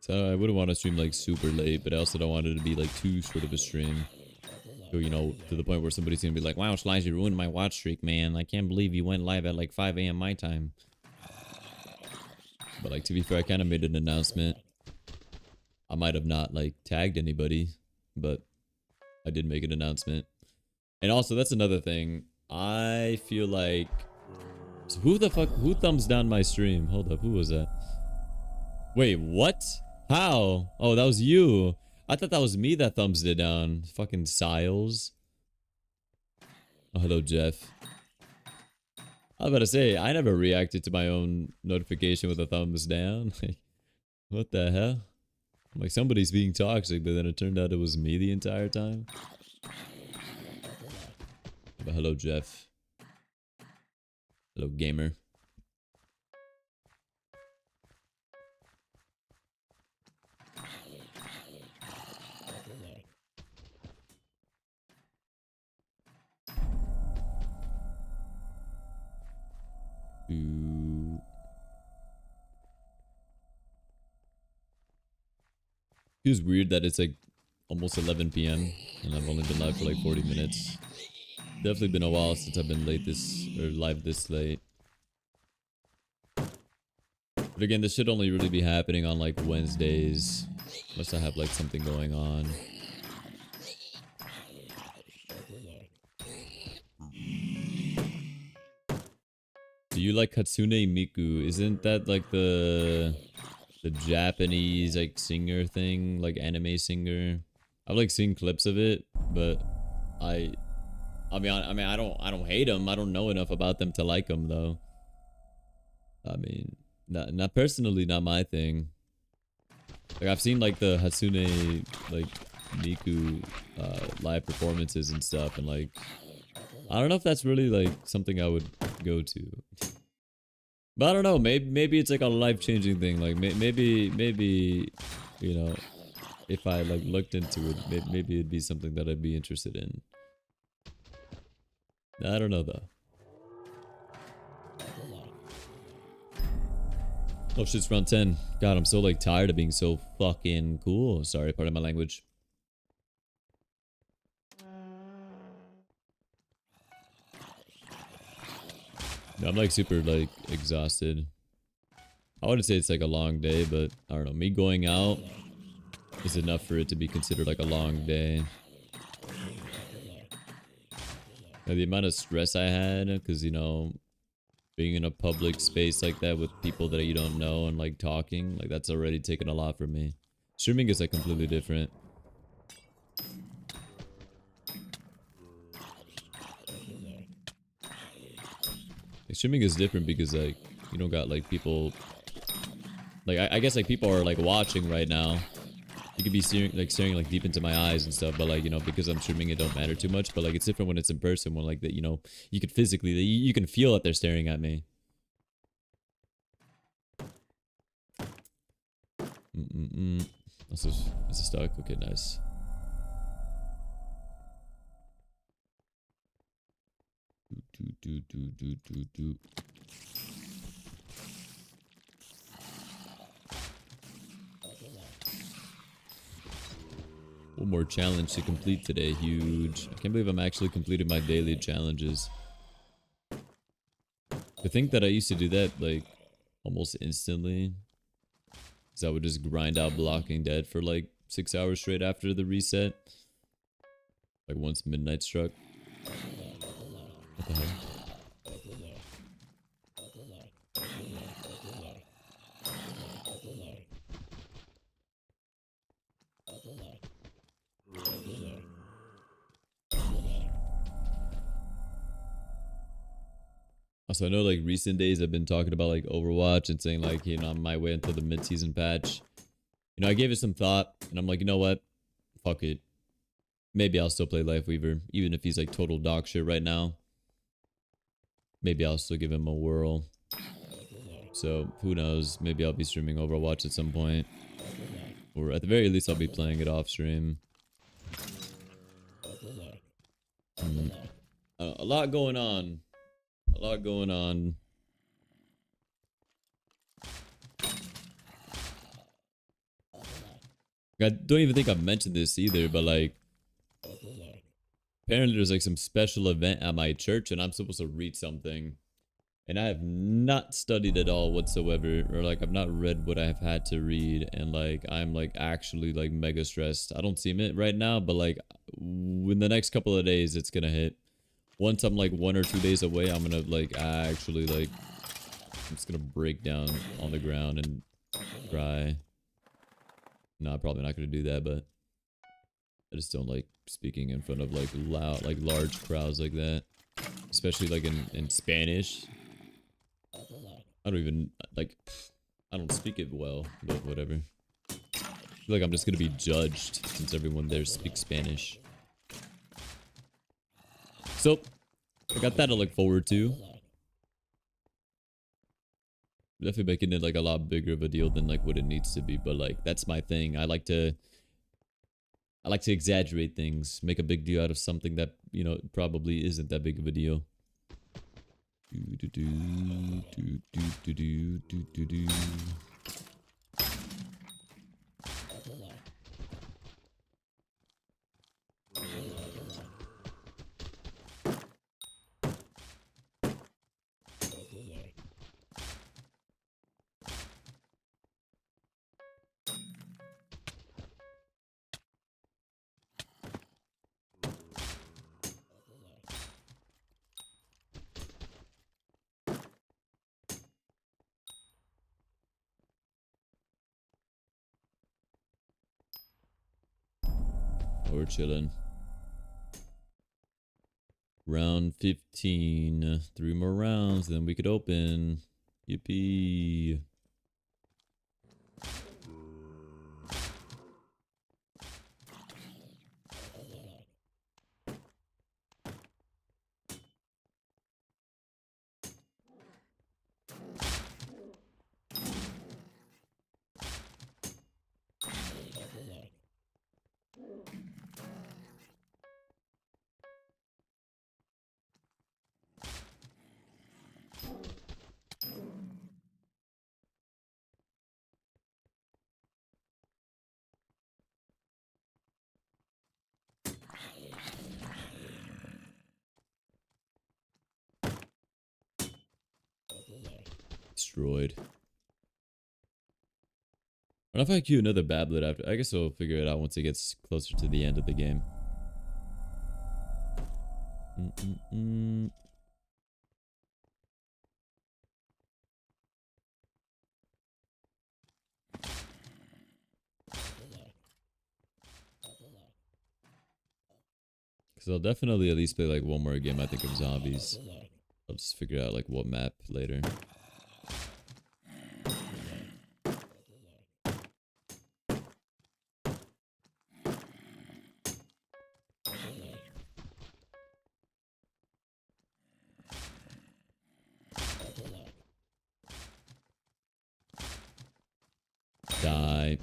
So I wouldn't want to stream like super late, but I also don't want it to be like too short of a stream. So, you know, to the point where somebody's gonna be like, wow, Slice, you ruined my watch streak, man. I can't believe you went live at like 5 a.m. my time. But like, to be fair, I kind of made an announcement. I might have not like tagged anybody, but I did make an announcement. And also, that's another thing. I feel like, so who thumbs down my stream? Hold up, who was that? Wait, what? How? Oh, that was you. I thought that was me that thumbs it down. Fucking Siles. Oh, hello, Jeff. I was about to say, I never reacted to my own notification with a thumbs down. What the hell? I'm like, somebody's being toxic, but then it turned out it was me the entire time. But hello, Jeff. Hello, gamer. Ooh. Feels weird that it's like almost 11 p.m. and I've only been live for like 40 minutes. Definitely been a while since I've been live this late. But again, this should only really be happening on like Wednesdays, unless I have like something going on. Do you like Hatsune Miku? Isn't that like the Japanese like singer thing, like anime singer? I've like seen clips of it, but I mean I don't hate them. I don't know enough about them to like them though. I mean, not personally, not my thing. Like I've seen like the Hatsune like Miku live performances and stuff, and like I don't know if that's really like something I would go to. But I don't know. Maybe it's like a life changing thing. Like maybe you know, if I like looked into it, maybe it'd be something that I'd be interested in. I don't know though. Oh shit, it's round 10. God, I'm so like tired of being so fucking cool. Sorry, pardon my language. No, I'm like super like exhausted. I wouldn't say it's like a long day, but I don't know. Me going out is enough for it to be considered like a long day. Like, the amount of stress I had, because you know, being in a public space like that with people that you don't know and like talking, like that's already taken a lot from me. Streaming is like completely different. Like, streaming is different because like you don't got like people. Like I guess like people are like watching right now. You could be staring like deep into my eyes and stuff, but like you know because I'm streaming it don't matter too much. But like it's different when it's in person, when like that you know you could physically you can feel that they're staring at me. This is stuck. Okay, nice. Do. One more challenge to complete today. Huge. I can't believe I'm actually completing my daily challenges. To think that I used to do that like almost instantly. Because I would just grind out Blocking Dead for like 6 hours straight after the reset. Like once midnight struck. What the hell? Also, I know like recent days I've been talking about like Overwatch and saying like, you know, I'm my way until the mid-season patch. You know, I gave it some thought and I'm like, you know what? Fuck it. Maybe I'll still play Lifeweaver, even if he's like total dog shit right now. Maybe I'll still give him a whirl. So, who knows? Maybe I'll be streaming Overwatch at some point. Or at the very least, I'll be playing it off stream. A lot going on. A lot going on. I don't even think I've mentioned this either, but like, apparently there's like some special event at my church and I'm supposed to read something. And I have not studied at all whatsoever, or like I've not read what I've had to read, and like I'm like actually like mega stressed. I don't seem it right now, but like in the next couple of days it's gonna hit. Once I'm like 1 or 2 days away, I'm gonna like actually like I'm just gonna break down on the ground and cry. No, I'm probably not gonna do that, but I just don't like speaking in front of like loud, like large crowds like that, especially like in Spanish. I don't even like. I don't speak it well, but whatever. I feel like I'm just gonna be judged since everyone there speaks Spanish. So, I got that to look forward to. Definitely making it like a lot bigger of a deal than like what it needs to be, but like that's my thing. I like to exaggerate things, make a big deal out of something that, you know, probably isn't that big of a deal. We're chilling. Round 15. 3 more rounds, then we could open. Yippee. destroyed. I don't know if I queue another Bablet after. I guess I'll figure it out once it gets closer to the end of the game. Because I'll definitely at least play like one more game, I think, of zombies. I'll just figure out like what map later. Die.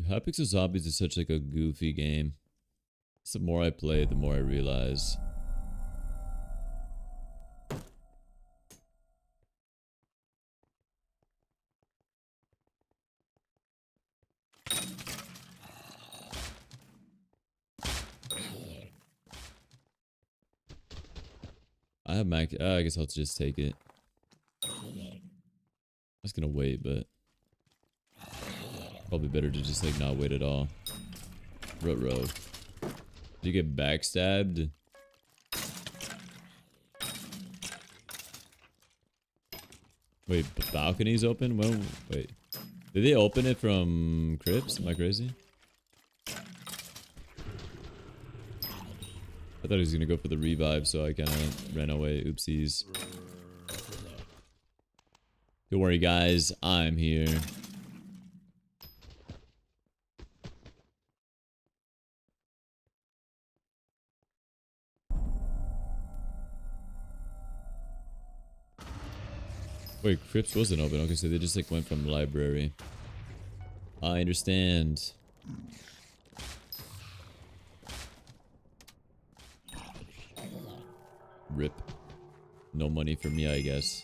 Hypixel Zombies is such like a goofy game. The more I play, the more I realize. I have Mac. I guess I'll just take it. I was gonna wait, but probably better to just like not wait at all. Ruh-roh. Did you get backstabbed? Wait, balcony's open? Well, wait. Did they open it from Crips? Am I crazy? I thought he was gonna go for the revive, so I kind of ran away. Oopsies. Don't worry, guys. I'm here. Wait, Crips wasn't open. Okay, so they just like went from the library. I understand. Rip. No money for me, I guess.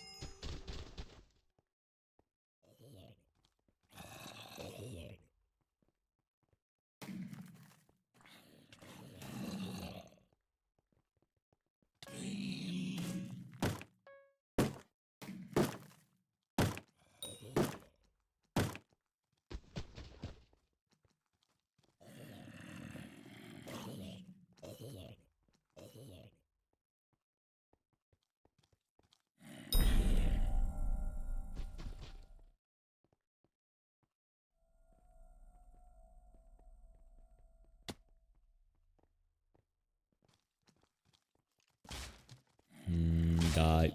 Die.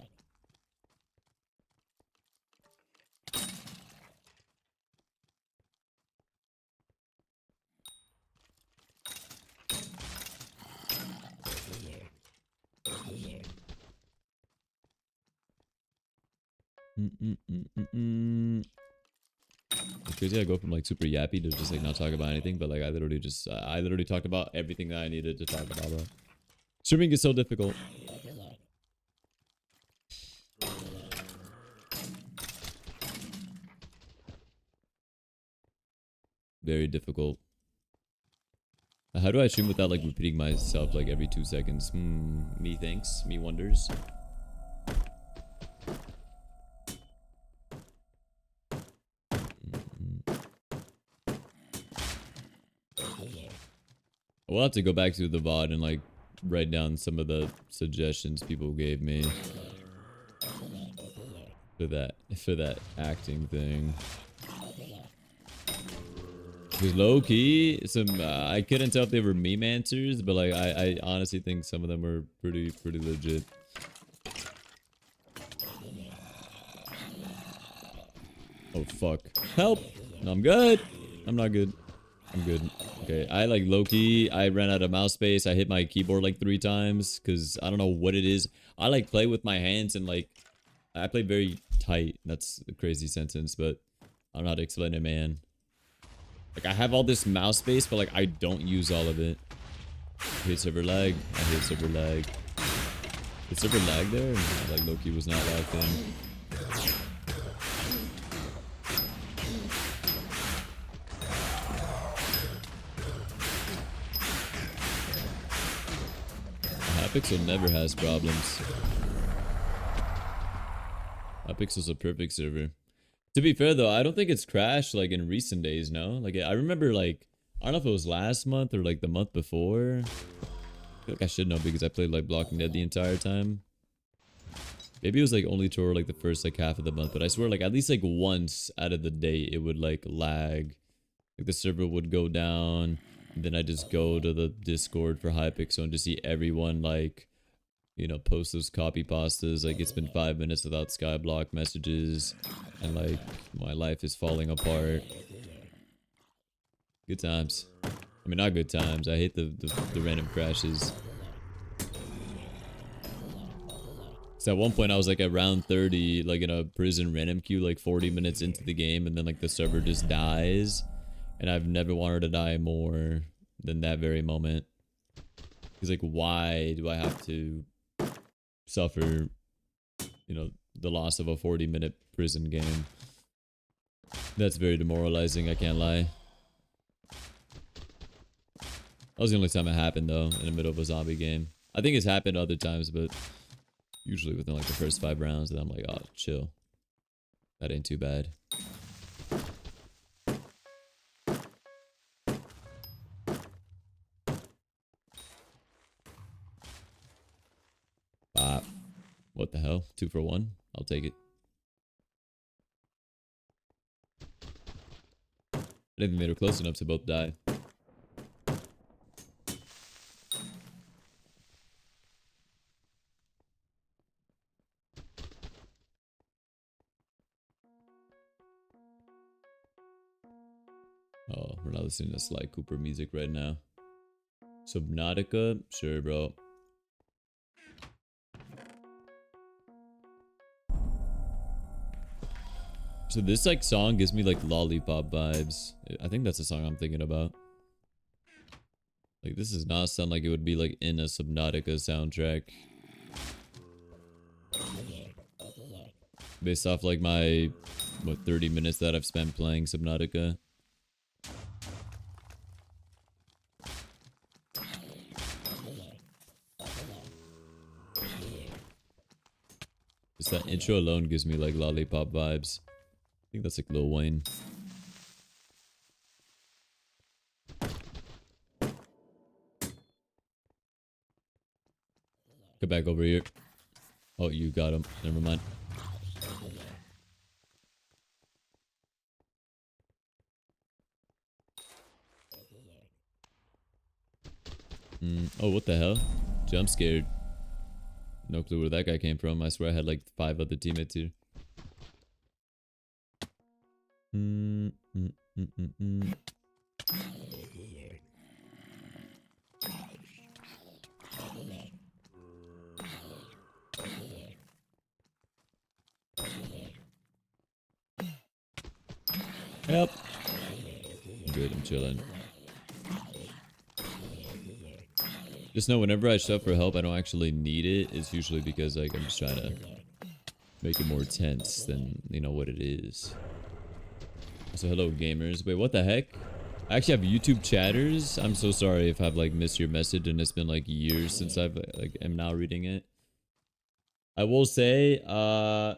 It's crazy I go from like super yappy to just like not talk about anything, but like I literally talked about everything that I needed to talk about, bro. Streaming is so difficult. Very difficult. How do I stream without like repeating myself like every 2 seconds? Me thinks, me wonders. We'll have to go back to the VOD and like write down some of the suggestions people gave me for that acting thing. Because low key, I couldn't tell if they were meme answers, but like I honestly think some of them were pretty legit. Oh fuck! Help! No, I'm good. I'm not good. I'm good. Okay, I like low-key, I ran out of mouse space. I hit my keyboard like 3 times because I don't know what it is. I like play with my hands and like I play very tight. That's a crazy sentence, but I don't know how to explain it, man. Like I have all this mouse space, but like I don't use all of it. I hate server lag. I hate server lag. Did server lag there? Like low-key was not locked in. Hypixel never has problems. Hypixel's a perfect server. To be fair though, I don't think it's crashed like in recent days, no? Like I remember like, I don't know if it was last month or like the month before. I feel like I should know because I played like Blocking Dead the entire time. Maybe it was like only toward like the first like half of the month, but I swear like at least like once out of the day it would like lag. Like the server would go down, and then I just go to the Discord for Hypixel and just see everyone like, you know, post those copy pastas. Like it's been 5 minutes without Skyblock messages, and like my life is falling apart. Good times. I mean, not good times. I hate the random crashes. So at one point I was like at round 30, like in a prison random queue, like 40 minutes into the game, and then like the server just dies. And I've never wanted to die more than that very moment. Because like, why do I have to suffer, you know, the loss of a 40-minute prison game? That's very demoralizing, I can't lie. That was the only time it happened though, in the middle of a zombie game. I think it's happened other times, but usually within like the first 5 rounds, and I'm like, oh, chill. That ain't too bad. Bop. What the hell? 2 for 1? I'll take it. I didn't think they were close enough to both die. Oh, we're not listening to Sly Cooper music right now. Subnautica? Sure, bro. So this like song gives me like Lollipop vibes. I think that's the song I'm thinking about. Like this does not sound like it would be like in a Subnautica soundtrack. Based off like my, what, 30 minutes that I've spent playing Subnautica. Just that intro alone gives me like Lollipop vibes. I think that's like Lil Wayne. Get back over here. Oh, you got him. Never mind. Oh, what the hell? Jump scared. No clue where that guy came from. I swear I had like 5 other teammates here. Help. I'm good, I'm chilling. Just know whenever I shove for help, I don't actually need it. It's usually because like I'm just trying to make it more tense than, you know, what it is. So hello gamers. Wait, what the heck? I actually have YouTube chatters. I'm so sorry if I've like missed your message and it's been like years since I've like am now reading it. I will say, I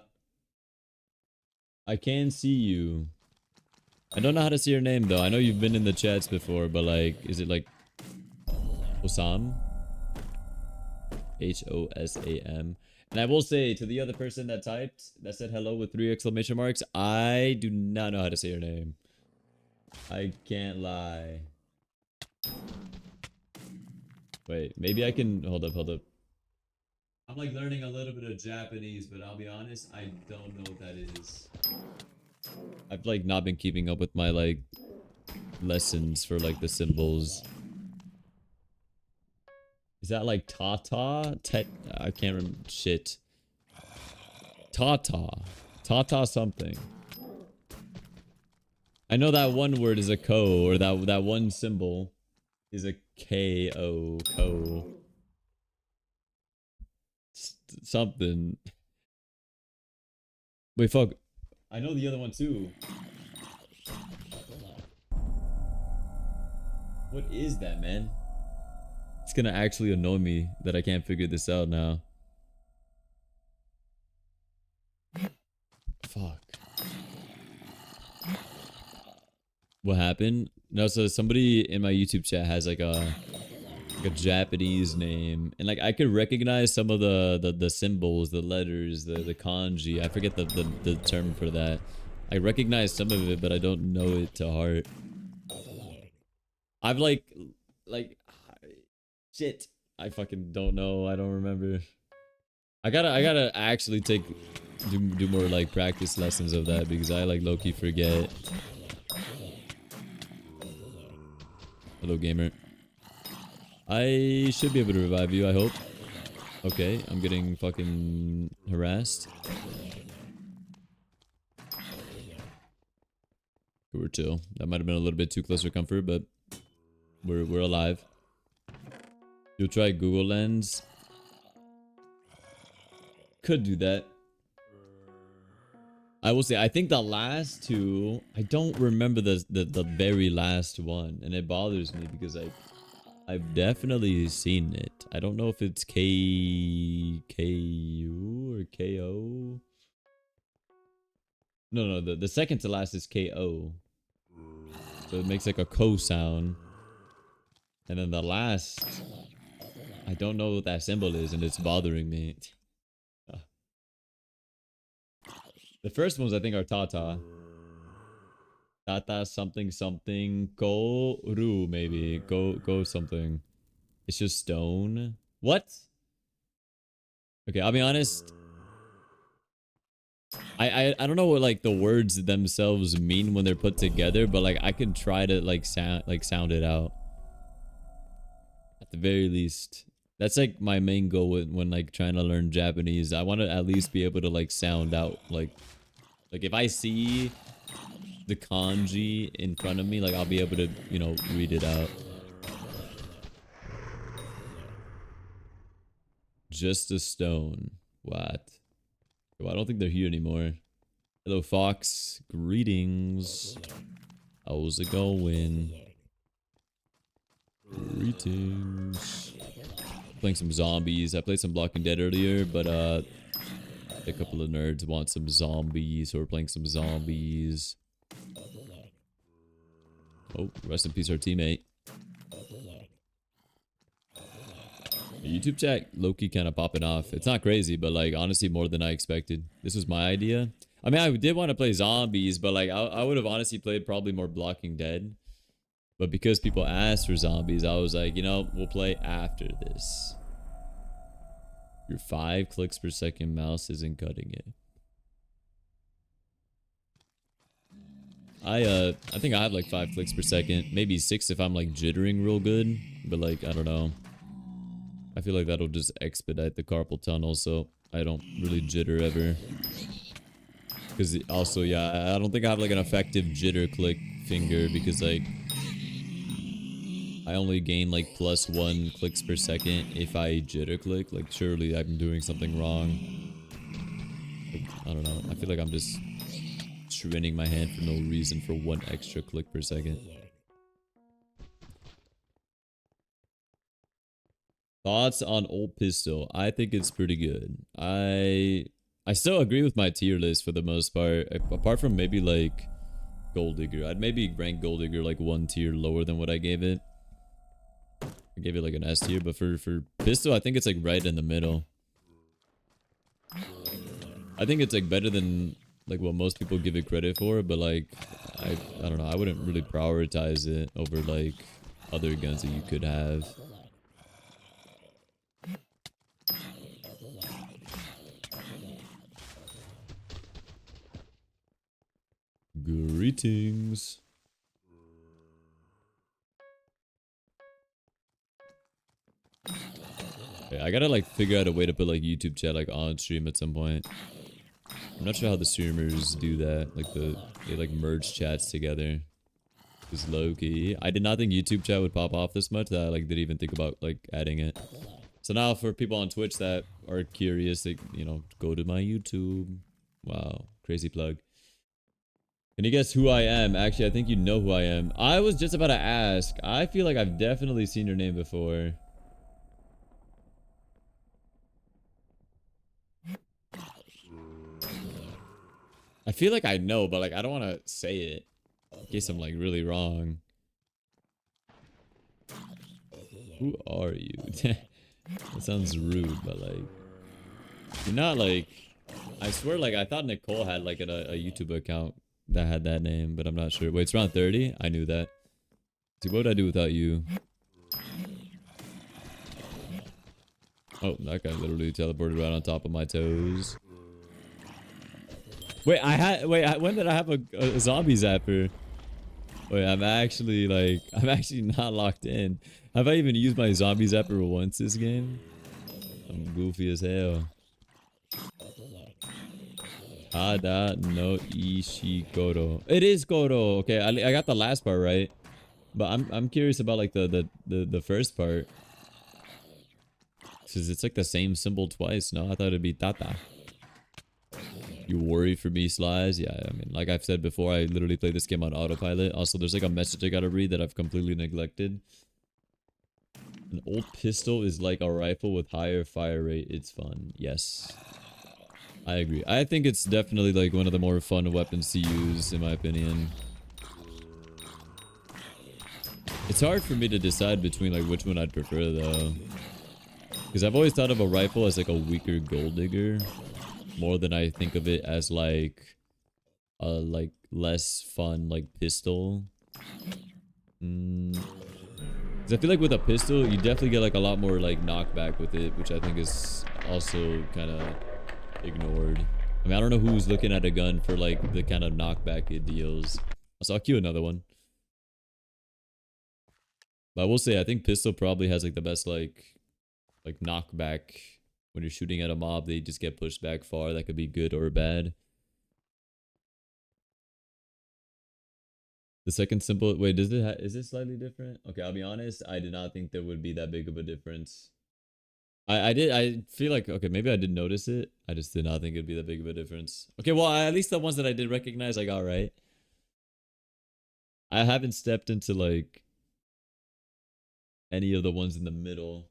can see you. I don't know how to see your name though. I know you've been in the chats before, but like, is it like Osam? H-O-S-A-M. And I will say to the other person that typed, that said hello with 3 exclamation marks, I do not know how to say your name. I can't lie. Wait, maybe I can, hold up. I'm like learning a little bit of Japanese, but I'll be honest, I don't know what that is. I've like not been keeping up with my like lessons for like the symbols. Is that like Tata? I can't remember. Shit. Tata. Tata something. I know that one word is a ko, or that one symbol is a K-O, ko. Something. Wait, fuck. I know the other one too. What is that, man? It's gonna actually annoy me that I can't figure this out now. Fuck. What happened? No, so somebody in my YouTube chat has like a Japanese name, and like I could recognize some of the symbols, the letters, the kanji. I forget the term for that. I recognize some of it, but I don't know it to heart. I've like shit. I fucking don't know. I don't remember. I gotta actually do more like practice lessons of that because I like low-key forget. Hello, gamer. I should be able to revive you, I hope. Okay, I'm getting fucking harassed. We're chill. That might have been a little bit too close for comfort, but we're alive. You'll try Google Lens. Could do that. I will say, I think the last two, I don't remember the very last one, and it bothers me because I've definitely seen it. I don't know if it's KU or KO. No, the second to last is KO. So it makes like a ko sound. And then the last, I don't know what that symbol is, and it's bothering me. The first ones I think are Tata. Tata something something. Go Ru maybe. Go something. It's just stone. What? Okay, I'll be honest. I don't know what like the words themselves mean when they're put together, but like I can try to like sound it out. At the very least. That's like my main goal when like trying to learn Japanese. I want to at least be able to like sound out like if I see the kanji in front of me, like I'll be able to, you know, read it out. Just a stone. What? Oh, I don't think they're here anymore. Hello, Fox. Greetings. How's it going? Greetings. Playing some zombies. I played some Blocking Dead earlier, but a couple of nerds want some zombies, so we're playing some zombies. Oh, rest in peace, our teammate. YouTube chat low-key kind of popping off. It's not crazy, but like honestly more than I expected. This was my idea. I mean, I did want to play zombies, but like I would have honestly played probably more Blocking Dead. But because people asked for zombies, I was like, you know, we'll play after this. Your 5 clicks per second mouse isn't cutting it. I think I have like 5 clicks per second, maybe 6 if I'm like jittering real good, but like I don't know. I feel like that'll just expedite the carpal tunnel, so I don't really jitter ever. Because also, yeah, I don't think I have like an effective jitter click finger because like I only gain like +1 clicks per second if I jitter click. Like surely I'm doing something wrong. Like, I don't know. I feel like I'm just straining my hand for no reason for 1 extra click per second. Thoughts on Old Pistol? I think it's pretty good. I still agree with my tier list for the most part. Apart from maybe like Gold Digger. I'd maybe rank Gold Digger like 1 tier lower than what I gave it. I gave it like an S tier, but for Pistol, I think it's like right in the middle. I think it's like better than like what most people give it credit for, but like I don't know. I wouldn't really prioritize it over like other guns that you could have. Greetings. Okay, I gotta like figure out a way to put like YouTube chat like on stream at some point. I'm not sure how the streamers do that. Like they like merge chats together. Cause low-key, I did not think YouTube chat would pop off this much that I like didn't even think about like adding it. So now for people on Twitch that are curious, they, you know, go to my YouTube. Wow, crazy plug. Can you guess who I am? Actually, I think you know who I am. I was just about to ask. I feel like I've definitely seen your name before. I feel like I know, but like I don't want to say it in case I'm like really wrong. Who are you? That sounds rude, but like you're not like. I swear, like I thought Nicole had like a YouTube account that had that name, but I'm not sure. Wait, it's around 30. I knew that. See, what would I do without you? Oh, that guy literally teleported right on top of my toes. Wait, when did I have a zombie zapper? Wait, I'm actually not locked in. Have I even used my zombie zapper once this game? I'm goofy as hell. Hada no Ishigoro. It is Goro. Okay, I got the last part right, but I'm curious about like the first part, because it's like the same symbol twice. No, I thought it'd be Tata. You worry for me, Slides? Yeah, I mean, like I've said before, I literally play this game on autopilot. Also, there's like a message I gotta read that I've completely neglected. An old pistol is like a rifle with higher fire rate. It's fun. Yes. I agree. I think it's definitely like one of the more fun weapons to use, in my opinion. It's hard for me to decide between like which one I'd prefer though. Because I've always thought of a rifle as like a weaker gold digger. More than I think of it as like a like less fun like pistol. Because I feel like with a pistol, you definitely get like a lot more like knockback with it, which I think is also kind of ignored. I mean, I don't know who's looking at a gun for like the kind of knockback it deals. So I'll cue another one. But I will say, I think pistol probably has like the best like knockback. When you're shooting at a mob, they just get pushed back far. That could be good or bad. The second simple, wait, is it slightly different? Okay, I'll be honest, I did not think there would be that big of a difference. I feel like, okay, maybe I did notice it. I just did not think it'd be that big of a difference. Okay, well, at least the ones that I did recognize, I got right. I haven't stepped into like any of the ones in the middle.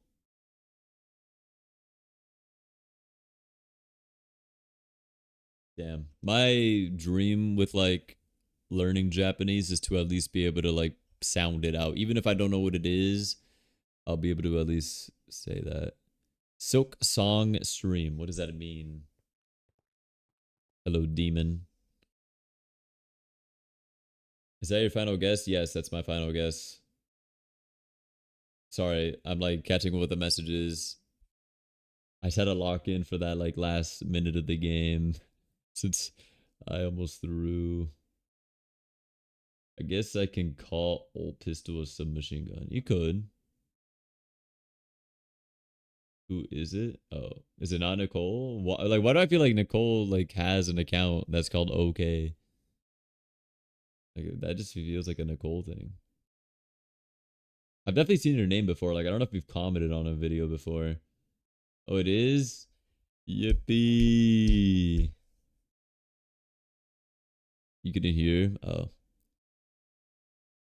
Damn. My dream with like learning Japanese is to at least be able to like sound it out. Even if I don't know what it is, I'll be able to at least say that. Silk Song Stream. What does that mean? Hello, demon. Is that your final guess? Yes, that's my final guess. Sorry, I'm like catching up with the messages. I just had to lock in for that like last minute of the game since I almost threw. I guess I can call old pistol a submachine gun. You could. Who is it? Oh, is it not Nicole? Why do I feel like Nicole like has an account that's called OK? Like that just feels like a Nicole thing. I've definitely seen her name before. Like I don't know if we've commented on a video before. Oh, it is. Yippee! You couldn't hear? Oh,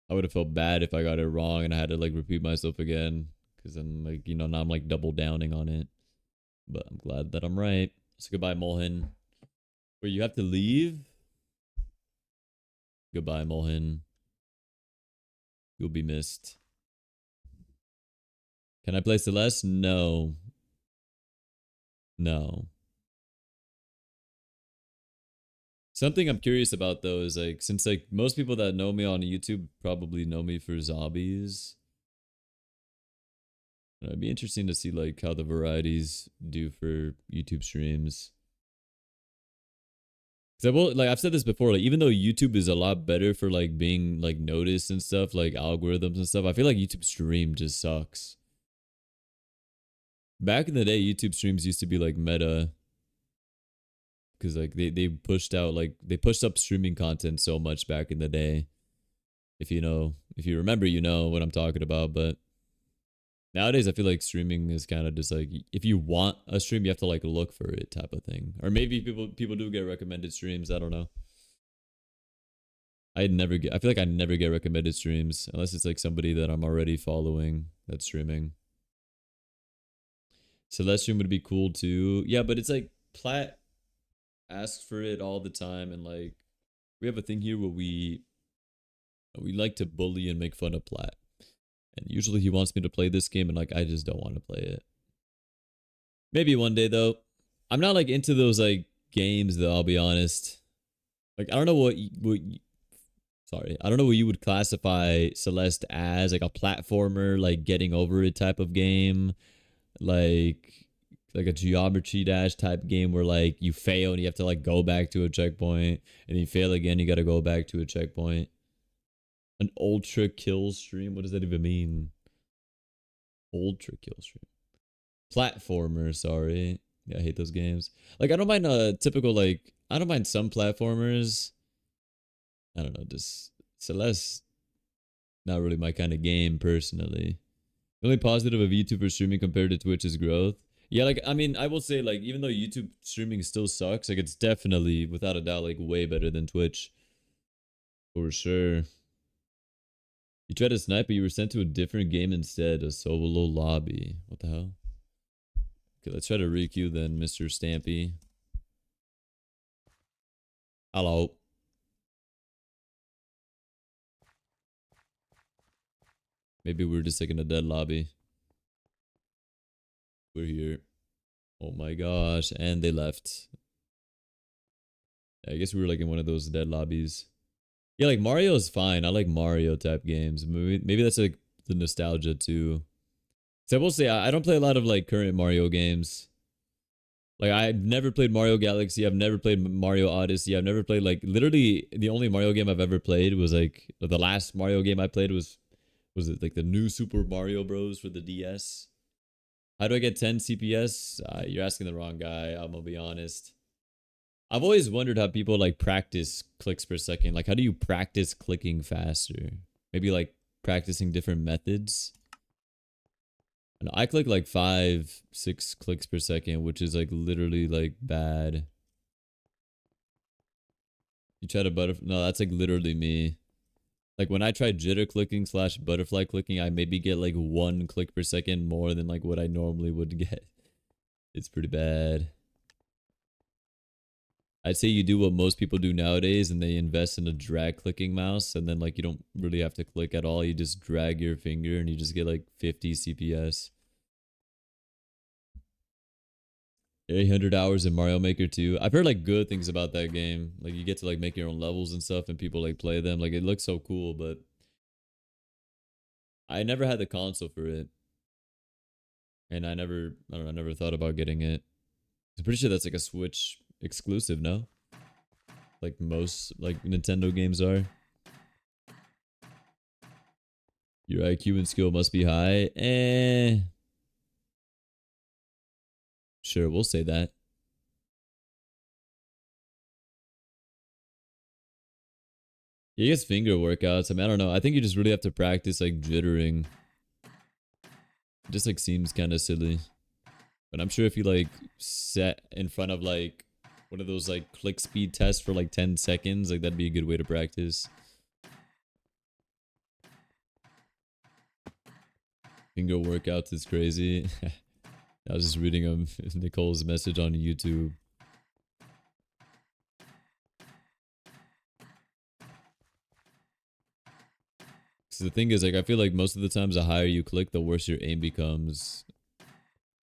I would have felt bad if I got it wrong and I had to like repeat myself again. Because then like now I'm like double downing on it. But I'm glad that I'm right. So goodbye, Mulhin. Where you have to leave? Goodbye, Mulhin. You'll be missed. Can I play Celeste? No. No. Something I'm curious about though is like, since like most people that know me on YouTube probably know me for zombies. It'd be interesting to see like how the varieties do for YouTube streams. Cause I will, like I've said this before, like even though YouTube is a lot better for like being like noticed and stuff, like algorithms and stuff, I feel like YouTube stream just sucks. Back in the day, YouTube streams used to be like meta, because like they pushed out like they pushed up streaming content so much back in the day. If you remember, you know what I'm talking about. But nowadays, I feel like streaming is kind of just like if you want a stream, you have to like look for it type of thing. Or maybe people do get recommended streams. I don't know. I feel like I never get recommended streams unless it's like somebody that I'm already following that's streaming. Celeste stream would be cool too. Yeah, but it's like asks for it all the time, and like we have a thing here where we like to bully and make fun of Plat. And usually he wants me to play this game, and like I just don't want to play it. Maybe one day though. I'm not like into those like games though, I'll be honest. Like I don't know sorry, I don't know what you would classify Celeste as, like a platformer, like getting over it type of game, like a geometry dash type game where like you fail and you have to like go back to a checkpoint, and you fail again, you got to go back to a checkpoint. An ultra kill stream, what does that even mean? Ultra kill stream, platformer. Sorry, yeah, I hate those games. Like I don't mind typical, like I don't mind some platformers. I don't know, just Celeste, not really my kind of game personally. The only positive of YouTube for streaming compared to Twitch is growth. Yeah, like I mean, I will say like even though YouTube streaming still sucks, like it's definitely without a doubt like way better than Twitch. For sure. You tried to snipe, but you were sent to a different game instead, a solo lobby. What the hell? Okay, let's try to re-queue then, Mr. Stampy. Hello. Maybe we're just like in a dead lobby. We're here. Oh my gosh, and they left. I guess we were like in one of those dead lobbies. Yeah, like Mario is fine. I like Mario type games. Maybe that's like the nostalgia too. So I will say I don't play a lot of like current Mario games. Like I've never played Mario Galaxy. I've never played Mario Odyssey. I've never played like literally the only Mario game I've ever played was like the last Mario game I played was it like the new Super Mario Bros for the DS. How do I get 10 CPS? You're asking the wrong guy. I'm gonna be honest. I've always wondered how people like practice clicks per second. Like how do you practice clicking faster? Maybe like practicing different methods. And I click like 5-6 clicks per second, which is like literally like bad. You try to butterfly. No, that's like literally me. Like when I try jitter clicking / butterfly clicking, I maybe get like 1 click per second more than like what I normally would get. It's pretty bad. I'd say you do what most people do nowadays, and they invest in a drag clicking mouse, and then like you don't really have to click at all. You just drag your finger and you just get like 50 CPS. 800 hours in Mario Maker 2. I've heard like good things about that game. Like you get to like make your own levels and stuff, and people like play them. Like it looks so cool, but I never had the console for it. And I don't know, I never thought about getting it. I'm pretty sure that's like a Switch exclusive, no? Like most like Nintendo games are. Your IQ and skill must be high. Sure, we'll say that. Yeah, I guess finger workouts. I mean, I don't know. I think you just really have to practice like jittering. It just like seems kind of silly. But I'm sure if you like set in front of like one of those like click speed tests for like 10 seconds, like that'd be a good way to practice. Finger workouts is crazy. I was just reading Nicole's message on YouTube. So the thing is, like, I feel like most of the times the higher you click, the worse your aim becomes.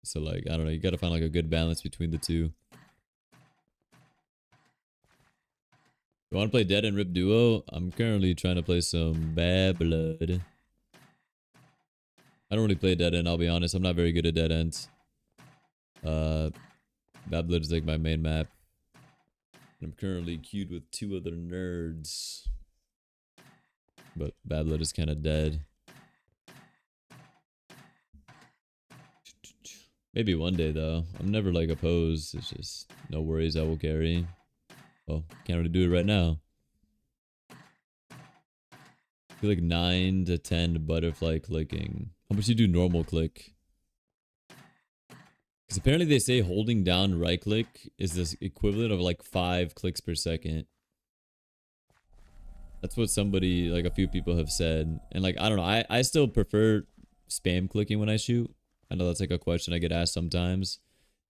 So like, I don't know, you gotta find like a good balance between the two. You wanna play Dead and Rip Duo? I'm currently trying to play some Bad Blood. I don't really play Dead End, I'll be honest. I'm not very good at Dead Ends. Bad Blood is like my main map. I'm currently queued with 2 other nerds. But Bad Blood is kind of dead. Maybe one day though. I'm never like opposed. It's just no worries, I will carry. Oh, can't really do it right now. I feel like 9 to 10 butterfly clicking. How much do you do normal click? Because apparently they say holding down right click is the equivalent of like 5 clicks per second. That's what somebody, like a few people have said. And like, I don't know. I still prefer spam clicking when I shoot. I know that's like a question I get asked sometimes.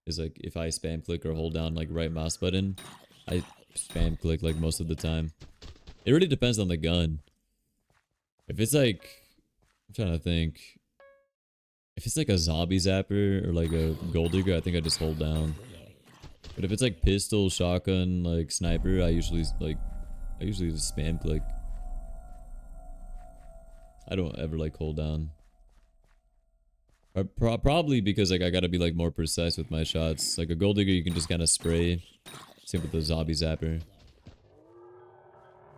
Is like if I spam click or hold down like right mouse button. I spam click like most of the time. It really depends on the gun. If it's like, I'm trying to think. If it's like a zombie zapper or like a gold digger, I think I just hold down. But if it's like pistol, shotgun, like sniper, I usually just spam click. I don't ever like hold down. Probably because like I gotta be like more precise with my shots. Like a gold digger, you can just kind of spray. Same with the zombie zapper.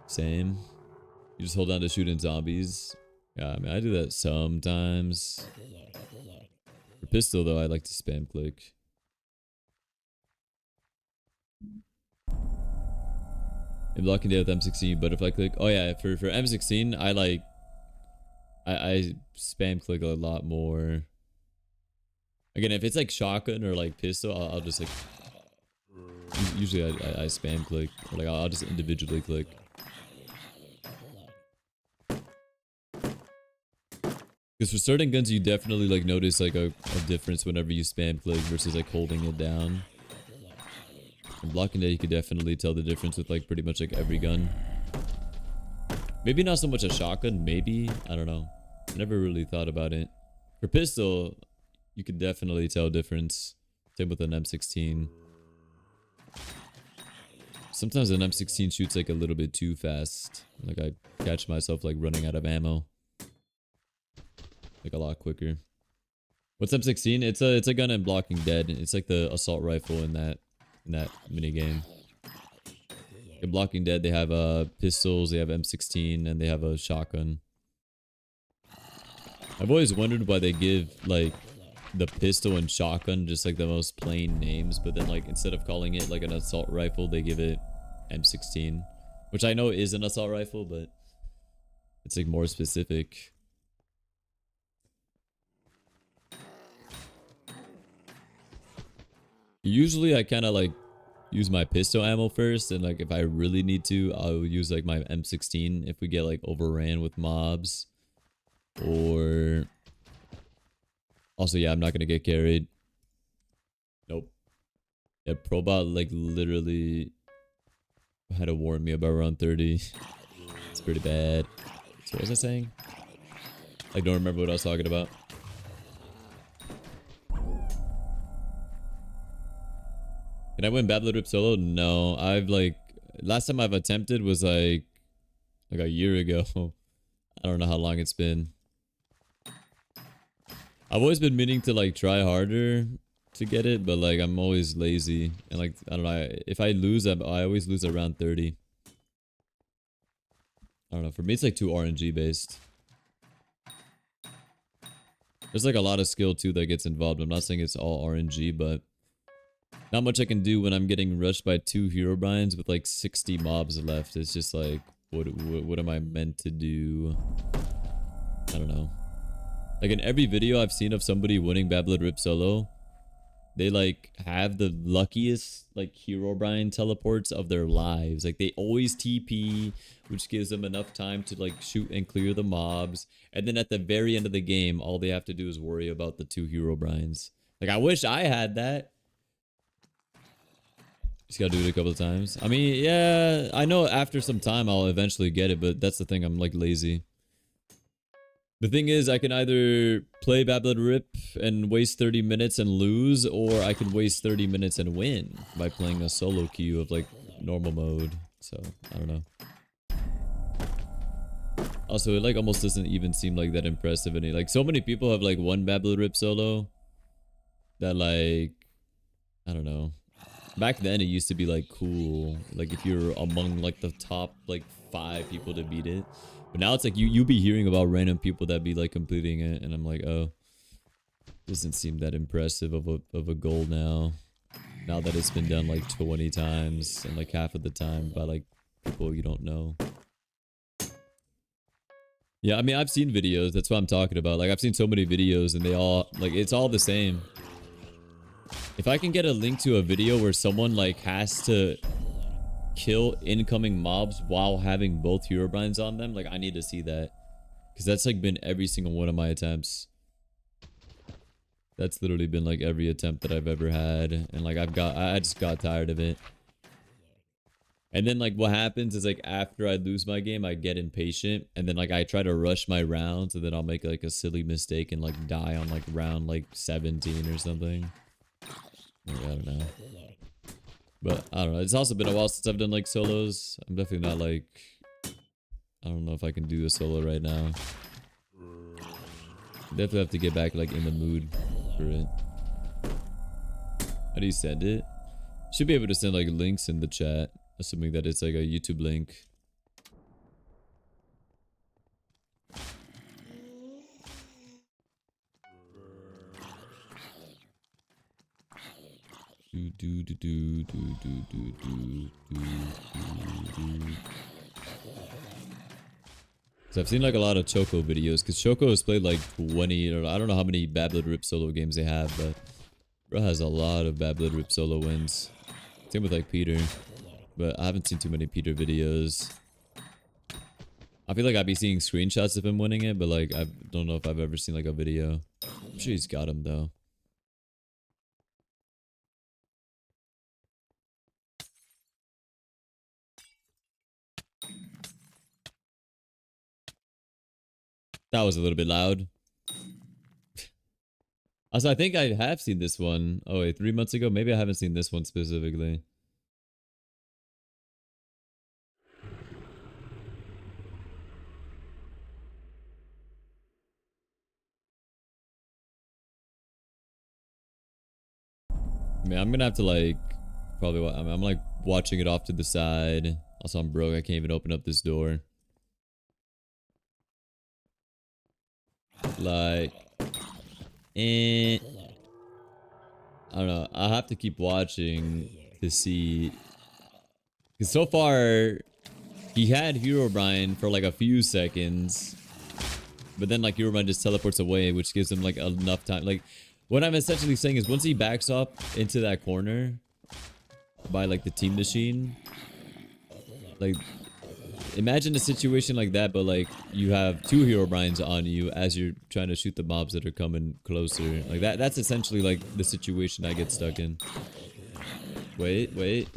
Same. You just hold down to shoot in zombies. Yeah, I mean I do that sometimes. For pistol though, I like to spam click. In blocking dead with M16, butterfly click. Oh yeah, for M16, I spam click a lot more. Again, if it's like shotgun or like pistol, I'll just like usually I spam click, or like I'll just individually click. Because for certain guns, you definitely like notice like a difference whenever you spam click versus like holding it down. In blocking dead, you could definitely tell the difference with like pretty much like every gun. Maybe not so much a shotgun, maybe. I don't know. I never really thought about it. For pistol, you could definitely tell difference. Same with an M16. Sometimes an M16 shoots like a little bit too fast. Like I catch myself like running out of ammo. Like a lot quicker. What's M16? It's a gun in Blocking Dead. It's like the assault rifle in that mini game. In Blocking Dead, they have pistols, they have M16, and they have a shotgun. I've always wondered why they give like the pistol and shotgun just like the most plain names, but then like instead of calling it like an assault rifle, they give it M16, which I know is an assault rifle, but it's like more specific. Usually I kind of like use my pistol ammo first, and like if I really need to, I'll use like my M16 if we get like overran with mobs. Or also, yeah, I'm not gonna get carried. Nope. Yeah, Probot like literally had to warn me about round 30. It's pretty bad. So what was I saying? I don't remember what I was talking about. Can I win Bad Blood Rip solo? No. I've like last time I've attempted was like a year ago. I don't know how long it's been. I've always been meaning to like try harder to get it, but like I'm always lazy, and like I don't know, if I lose, I always lose around 30. I don't know, for me it's like too RNG based. There's like a lot of skill too that gets involved. I'm not saying it's all RNG, but not much I can do when I'm getting rushed by 2 Herobrines with like 60 mobs left. It's just like what am I meant to do? I don't know. Like in every video I've seen of somebody winning Bad Blood Rip solo, they like have the luckiest like Herobrine teleports of their lives. Like they always TP, which gives them enough time to like shoot and clear the mobs. And then at the very end of the game, all they have to do is worry about the 2 Herobrines. Like I wish I had that. Just gotta do it a couple of times. I mean, yeah, I know after some time I'll eventually get it, but that's the thing, I'm like lazy. The thing is, I can either play Bad Blood Rip and waste 30 minutes and lose, or I can waste 30 minutes and win by playing a solo queue of like normal mode. So, I don't know. Also, it like almost doesn't even seem like that impressive. And like so many people have like won Bad Blood Rip solo that like, I don't know. Back then it used to be like cool, like if you're among like the top like 5 people to beat it. But now it's like you be hearing about random people that be like completing it, and I'm like, oh, doesn't seem that impressive of a goal now. Now that it's been done like 20 times and like half of the time by like people you don't know. Yeah, I mean I've seen videos, that's what I'm talking about. Like I've seen so many videos and they all like it's all the same. If I can get a link to a video where someone like has to kill incoming mobs while having both Herobrines on them, like I need to see that. Because that's like been every single one of my attempts. That's literally been like every attempt that I've ever had. And like I just got tired of it. And then like what happens is like after I lose my game, I get impatient and then like I try to rush my rounds and then I'll make like a silly mistake and like die on like round like 17 or something. Like, I don't know. But I don't know. It's also been a while since I've done like solos. I'm definitely not like, I don't know if I can do a solo right now. Definitely have to get back like in the mood for it. How do you send it? Should be able to send like links in the chat, assuming that it's like a YouTube link. So I've seen like a lot of Choco videos because Choco has played like 20 or I don't know how many Bad Blood Rip solo games they have, but bro has a lot of Bad Blood Rip solo wins. Same with like Peter, but I haven't seen too many Peter videos. I feel like I'd be seeing screenshots of him winning it, but like I don't know if I've ever seen like a video. I'm sure he's got him though. That was a little bit loud. Also, I think I have seen this one. Oh wait, 3 months ago? Maybe I haven't seen this one specifically. I mean, I'm gonna have to like probably. I'm like watching it off to the side. Also, I'm broke. I can't even open up this door. Like, I don't know. I'll have to keep watching to see. Because so far, he had Herobrine for like a few seconds. But then like Herobrine just teleports away, which gives him like enough time. Like, what I'm essentially saying is once he backs up into that corner by like the team machine, like imagine a situation like that, but like you have 2 Herobrines on you as you're trying to shoot the mobs that are coming closer. Like that's essentially like the situation I get stuck in. Wait.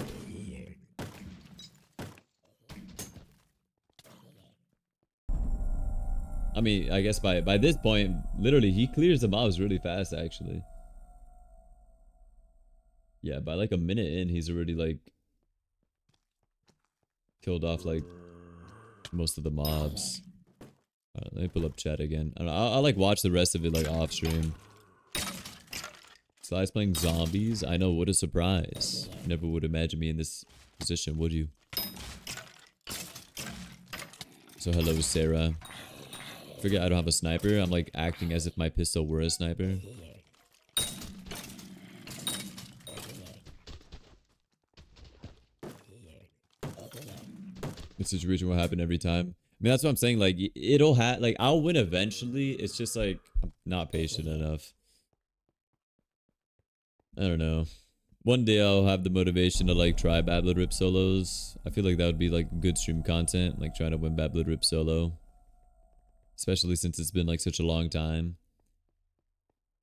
I mean, I guess by this point, literally, he clears the mobs really fast, actually. Yeah, by like a minute in, he's already like killed off like most of the mobs. Let me pull up chat again. I don't know, I'll like watch the rest of it like off stream. Sly's playing zombies. I know, what a surprise. You never would imagine me in this position, would you? So hello, Sarah. Forget I don't have a sniper. I'm like acting as if my pistol were a sniper. The situation will happen every time. I mean, that's what I'm saying. Like, it'll like, I'll win eventually. It's just like, I'm not patient enough. I don't know. One day I'll have the motivation to like try Bad Blood Rip solos. I feel like that would be like good stream content, like trying to win Bad Blood Rip solo. Especially since it's been like such a long time.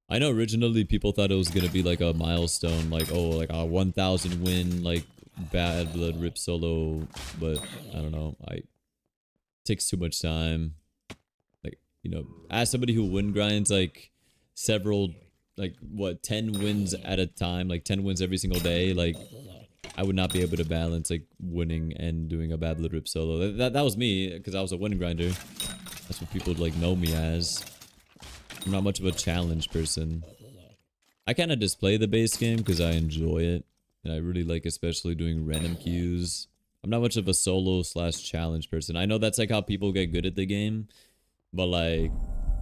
I know originally people thought it was gonna be like a milestone, like, oh, like a 1,000 win, like Bad Blood Rip solo, but I don't know. It takes too much time. Like, you know, as somebody who win grinds like several, like what, 10 wins at a time, like 10 wins every single day, like I would not be able to balance like winning and doing a Bad Blood Rip solo. That was me, because I was a win grinder. That's what people like know me as. I'm not much of a challenge person. I kind of just play the base game because I enjoy it. And I really like especially doing random queues. I'm not much of a solo / challenge person. I know that's like how people get good at the game. But like,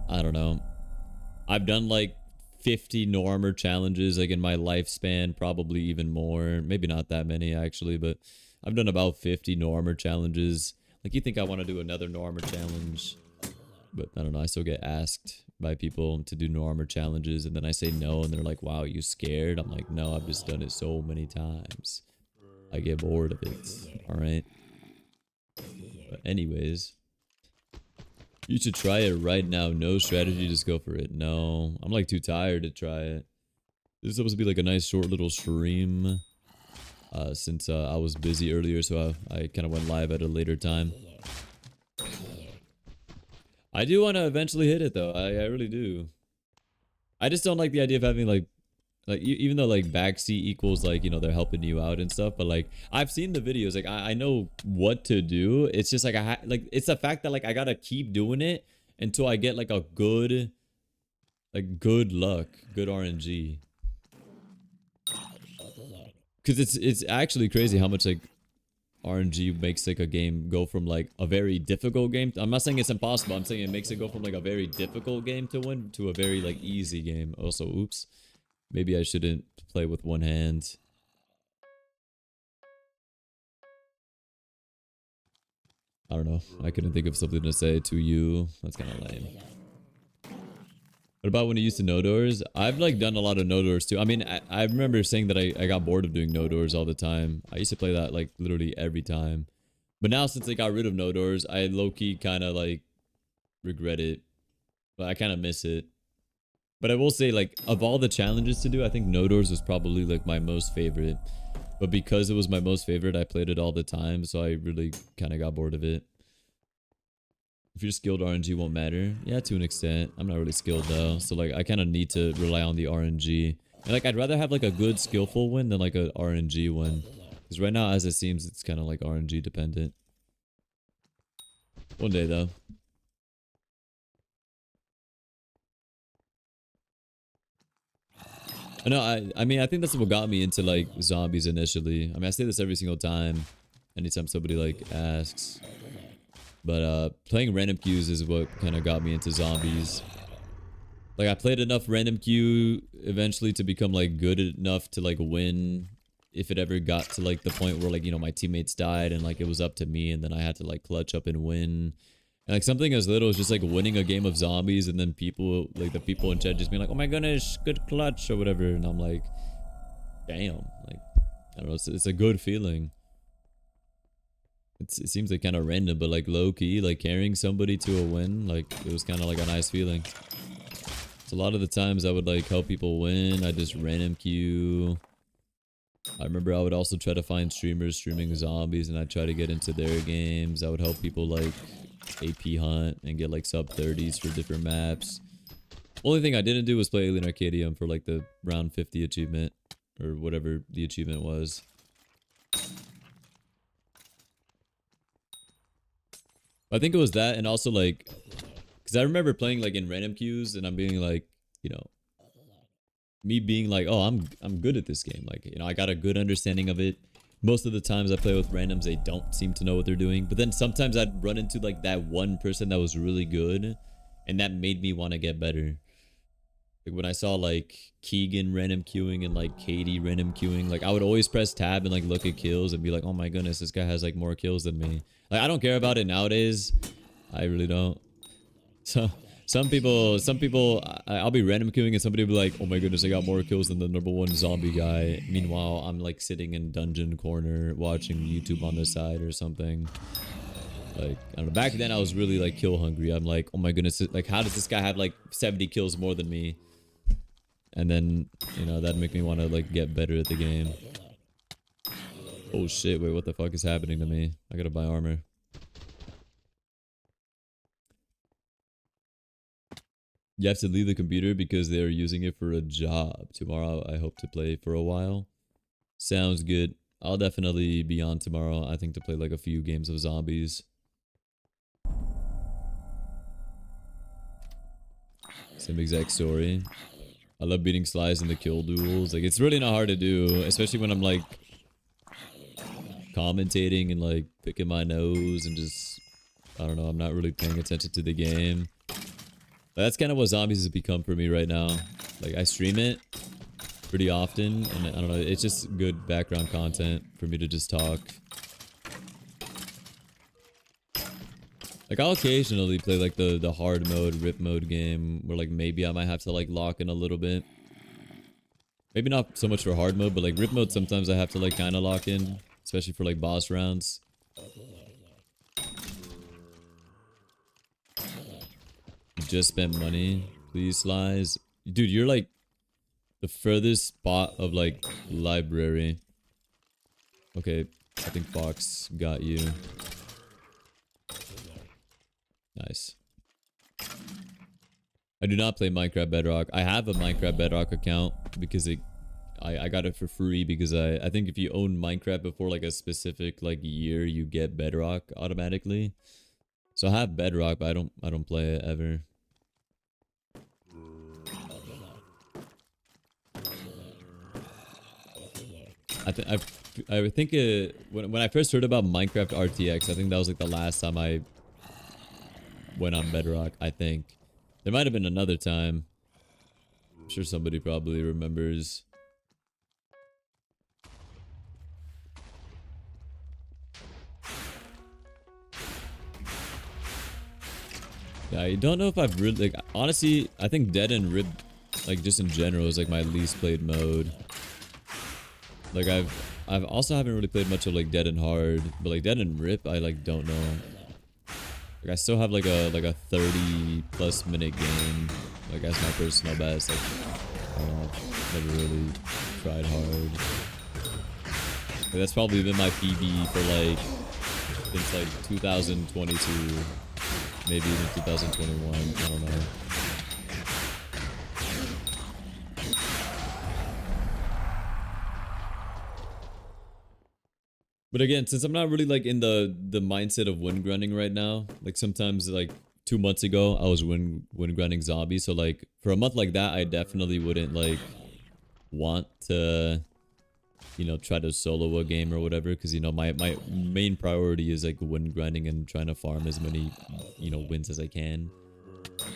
I don't know. I've done like 50 no armor challenges like in my lifespan. Probably even more. Maybe not that many actually. But I've done about 50 no armor challenges. Like, you think I want to do another no armor challenge? But I don't know, I still get asked by people to do no armor challenges, and then I say no, and they're like, wow, you scared? I'm like, no, I've just done it so many times. I get bored of it, alright? But anyways, you should try it right now. No strategy, just go for it. No, I'm like too tired to try it. This is supposed to be like a nice short little stream. since I was busy earlier, so I kind of went live at a later time. I do want to eventually hit it though. I really do. I just don't like the idea of having like even though like backseat equals like, you know, they're helping you out and stuff, but like I've seen the videos, like I know what to do. It's just like like it's the fact that like I gotta keep doing it until I get like a good, like good luck, good RNG. Because it's actually crazy how much like RNG makes like a game go from like a very difficult game. I'm not saying it's impossible. I'm saying it makes it go from like a very difficult game to win to a very like easy game. Also, oops. Maybe I shouldn't play with one hand. I don't know. I couldn't think of something to say to you. That's kind of lame. What about when you used to no doors? I've like done a lot of no doors too. I mean, I remember saying that I got bored of doing no doors all the time. I used to play that like literally every time. But now since they got rid of no doors, I low-key kind of like regret it. But I kind of miss it. But I will say, like, of all the challenges to do, I think no doors was probably like my most favorite. But because it was my most favorite, I played it all the time, so I really kind of got bored of it. If you're skilled, RNG won't matter. Yeah, to an extent. I'm not really skilled though, so like I kind of need to rely on the RNG. And like I'd rather have like a good skillful win than like a RNG win. Because right now, as it seems, it's kind of like RNG dependent. One day though. I know, I mean, I think that's what got me into like zombies initially. I mean, I say this every single time, anytime somebody like asks. But playing random queues is what kind of got me into zombies. Like I played enough random queue eventually to become like good enough to like win if it ever got to like the point where like, you know, my teammates died and like it was up to me and then I had to like clutch up and win. And like something as little as just like winning a game of zombies and then people like the people in chat just being like, oh my goodness, good clutch or whatever. And I'm like, damn, like, I don't know, it's a good feeling. It seems like kind of random, but like low key, like carrying somebody to a win, like it was kind of like a nice feeling. So a lot of the times I would like help people win. I just random queue. I remember I would also try to find streamers streaming zombies and I'd try to get into their games. I would help people like AP hunt and get like sub 30s for different maps. Only thing I didn't do was play Alien Arcadium for like the round 50 achievement or whatever the achievement was. I think it was that, and also like, because I remember playing like in random queues, and I'm being like, you know, me being like, oh, I'm good at this game. Like, you know, I got a good understanding of it. Most of the times I play with randoms, they don't seem to know what they're doing. But then sometimes I'd run into like that one person that was really good, and that made me want to get better. Like when I saw like Keegan random queuing and like Katie random queuing, like I would always press tab and like look at kills and be like, oh my goodness, this guy has like more kills than me. Like I don't care about it nowadays. I really don't. So some people, I'll be random queuing and somebody will be like, oh my goodness, I got more kills than the #1 zombie guy. Meanwhile, I'm like sitting in dungeon corner watching YouTube on the side or something. Like, I don't know, back then I was really like kill hungry. I'm like, oh my goodness, like how does this guy have like 70 kills more than me? And then, you know, that'd make me want to like get better at the game. Oh shit, wait, what the fuck is happening to me? I gotta buy armor. You have to leave the computer because they're using it for a job. Tomorrow I hope to play for a while. Sounds good. I'll definitely be on tomorrow, I think, to play like a few games of zombies. Same exact story. I love beating Slice in the kill duels. Like, it's really not hard to do, especially when I'm like commentating and like picking my nose and just, I don't know, I'm not really paying attention to the game. But that's kind of what zombies has become for me right now. Like, I stream it pretty often, and I don't know, it's just good background content for me to just talk. Like, I'll occasionally play like the hard mode, rip mode game where like maybe I might have to like lock in a little bit. Maybe not so much for hard mode, but like rip mode sometimes I have to like kind of lock in, especially for like boss rounds. You just spent money, please, Slies. Dude, you're like the furthest spot of like library. Okay, I think Fox got you. Nice. I do not play Minecraft Bedrock. I have a Minecraft Bedrock account because I got it for free because I think if you own Minecraft before like a specific like year, you get Bedrock automatically. So I have Bedrock, but I don't play it ever. I think when I first heard about Minecraft RTX, I think that was like the last time I went on Bedrock. I think there might have been another time. I'm sure somebody probably remembers. Yeah, I don't know if I've really like honestly. I think Dead and Rib, like just in general, is like my least played mode. Like I've also haven't really played much of like Dead and Hard, but like Dead and Rip, I like don't know. Like I still have like a 30+ minute game. Like as my personal best. Like I don't know, I've never really tried hard. Like, that's probably been my PB for like since like 2022, maybe even 2021. I don't know. But again, since I'm not really like in the mindset of win grinding right now, like sometimes like 2 months ago I was win grinding zombies. So like for a month like that, I definitely wouldn't like want to, you know, try to solo a game or whatever, because you know my main priority is like win grinding and trying to farm as many, you know, wins as I can.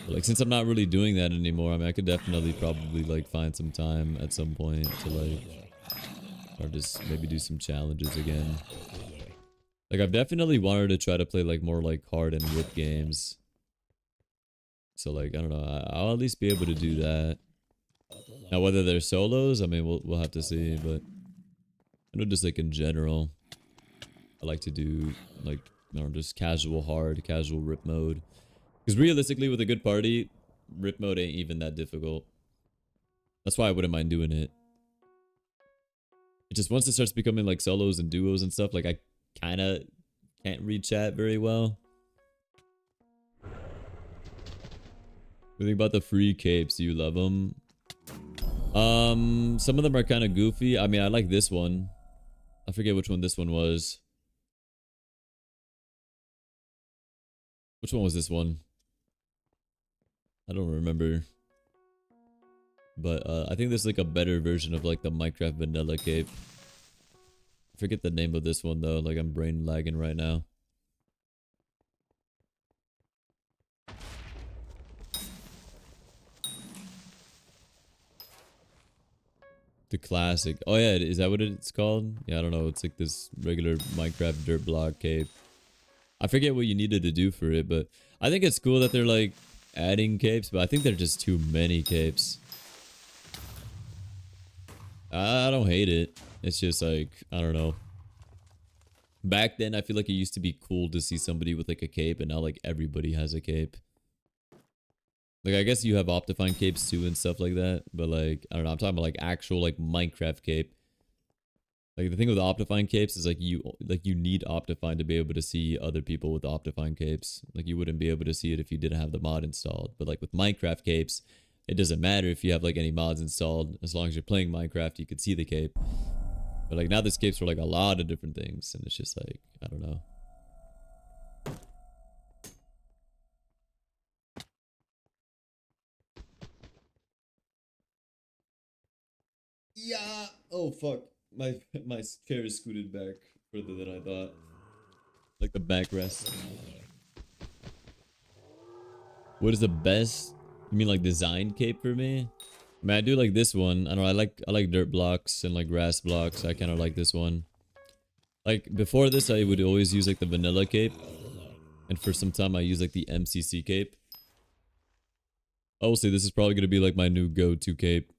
But like since I'm not really doing that anymore, I mean I could definitely probably like find some time at some point to like, or just maybe do some challenges again. Like I've definitely wanted to try to play like more like hard and whip games. So like I don't know, I'll at least be able to do that. Now whether they're solos, I mean we'll have to see, but I know just like in general, I like to do like, you know, just casual hard, casual rip mode. Because realistically with a good party, rip mode ain't even that difficult. That's why I wouldn't mind doing it. It just once it starts becoming like solos and duos and stuff, like I kind of can't read chat very well. What do you think about the free capes? Do you love them? Some of them are kind of goofy. I mean, I like this one. I forget which one this one was. Which one was this one? I don't remember. But I think there's like a better version of like the Minecraft vanilla cape. I forget the name of this one though. Like I'm brain lagging right now. The classic. Oh yeah, is that what it's called? Yeah, I don't know. It's like this regular Minecraft dirt block cape. I forget what you needed to do for it, but I think it's cool that they're like adding capes, but I think they're just too many capes. I don't hate it. It's just like, I don't know. Back then, I feel like it used to be cool to see somebody with like a cape, and now like everybody has a cape. Like I guess you have Optifine capes too and stuff like that, but like I don't know. I'm talking about like actual like Minecraft cape. Like the thing with Optifine capes is like you need Optifine to be able to see other people with Optifine capes. Like you wouldn't be able to see it if you didn't have the mod installed. But like with Minecraft capes, it doesn't matter if you have like any mods installed. As long as you're playing Minecraft, you could see the cape. But like now there's capes for like a lot of different things, and it's just like, I don't know. Yeah. Oh fuck. My chair is scooted back further than I thought. Like the backrest. What is the best? You mean like design cape for me? I mean, I do like this one. I don't know. I like dirt blocks and like grass blocks. I kind of like this one. Like before this, I would always use like the vanilla cape, and for some time I use like the MCC cape. I will say this is probably gonna be like my new go-to cape.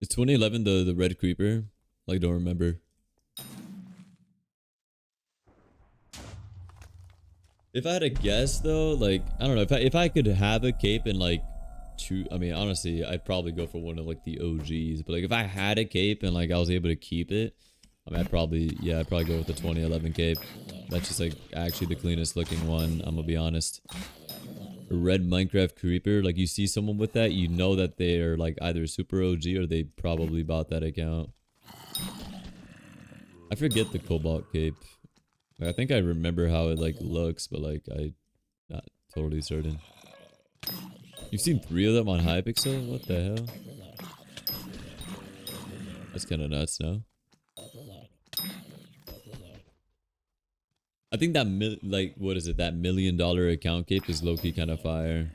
Is 2011 the red creeper? Like, don't remember. If I had a guess though, like I don't know, if I could have a cape and like I mean, honestly, I'd probably go for one of like the OGs. But like, if I had a cape and like I was able to keep it, I mean, I'd probably go with the 2011 cape. That's just like actually the cleanest looking one. I'm gonna be honest. A red Minecraft creeper, like you see someone with that, you know that they're like either super OG or they probably bought that account. I forget the cobalt cape. Like, I think I remember how it like looks, but like I not totally certain. You've seen 3 of them on Hypixel? What the hell? That's kind of nuts, no? I think that like what is it? That $1 million account cape is low-key kind of fire.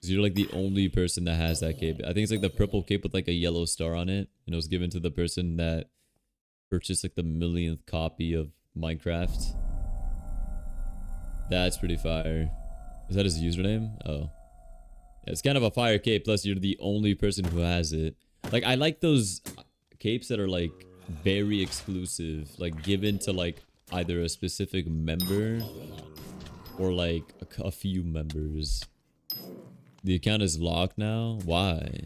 Cause you're like the only person that has that cape. I think it's like the purple cape with like a yellow star on it, and it was given to the person that purchased like the 1,000,000th copy of Minecraft. That's pretty fire. Is that his username? Oh. Yeah, it's kind of a fire cape, plus you're the only person who has it. Like, I like those capes that are like very exclusive, like given to like either a specific member or like a few members. The account is locked now? Why?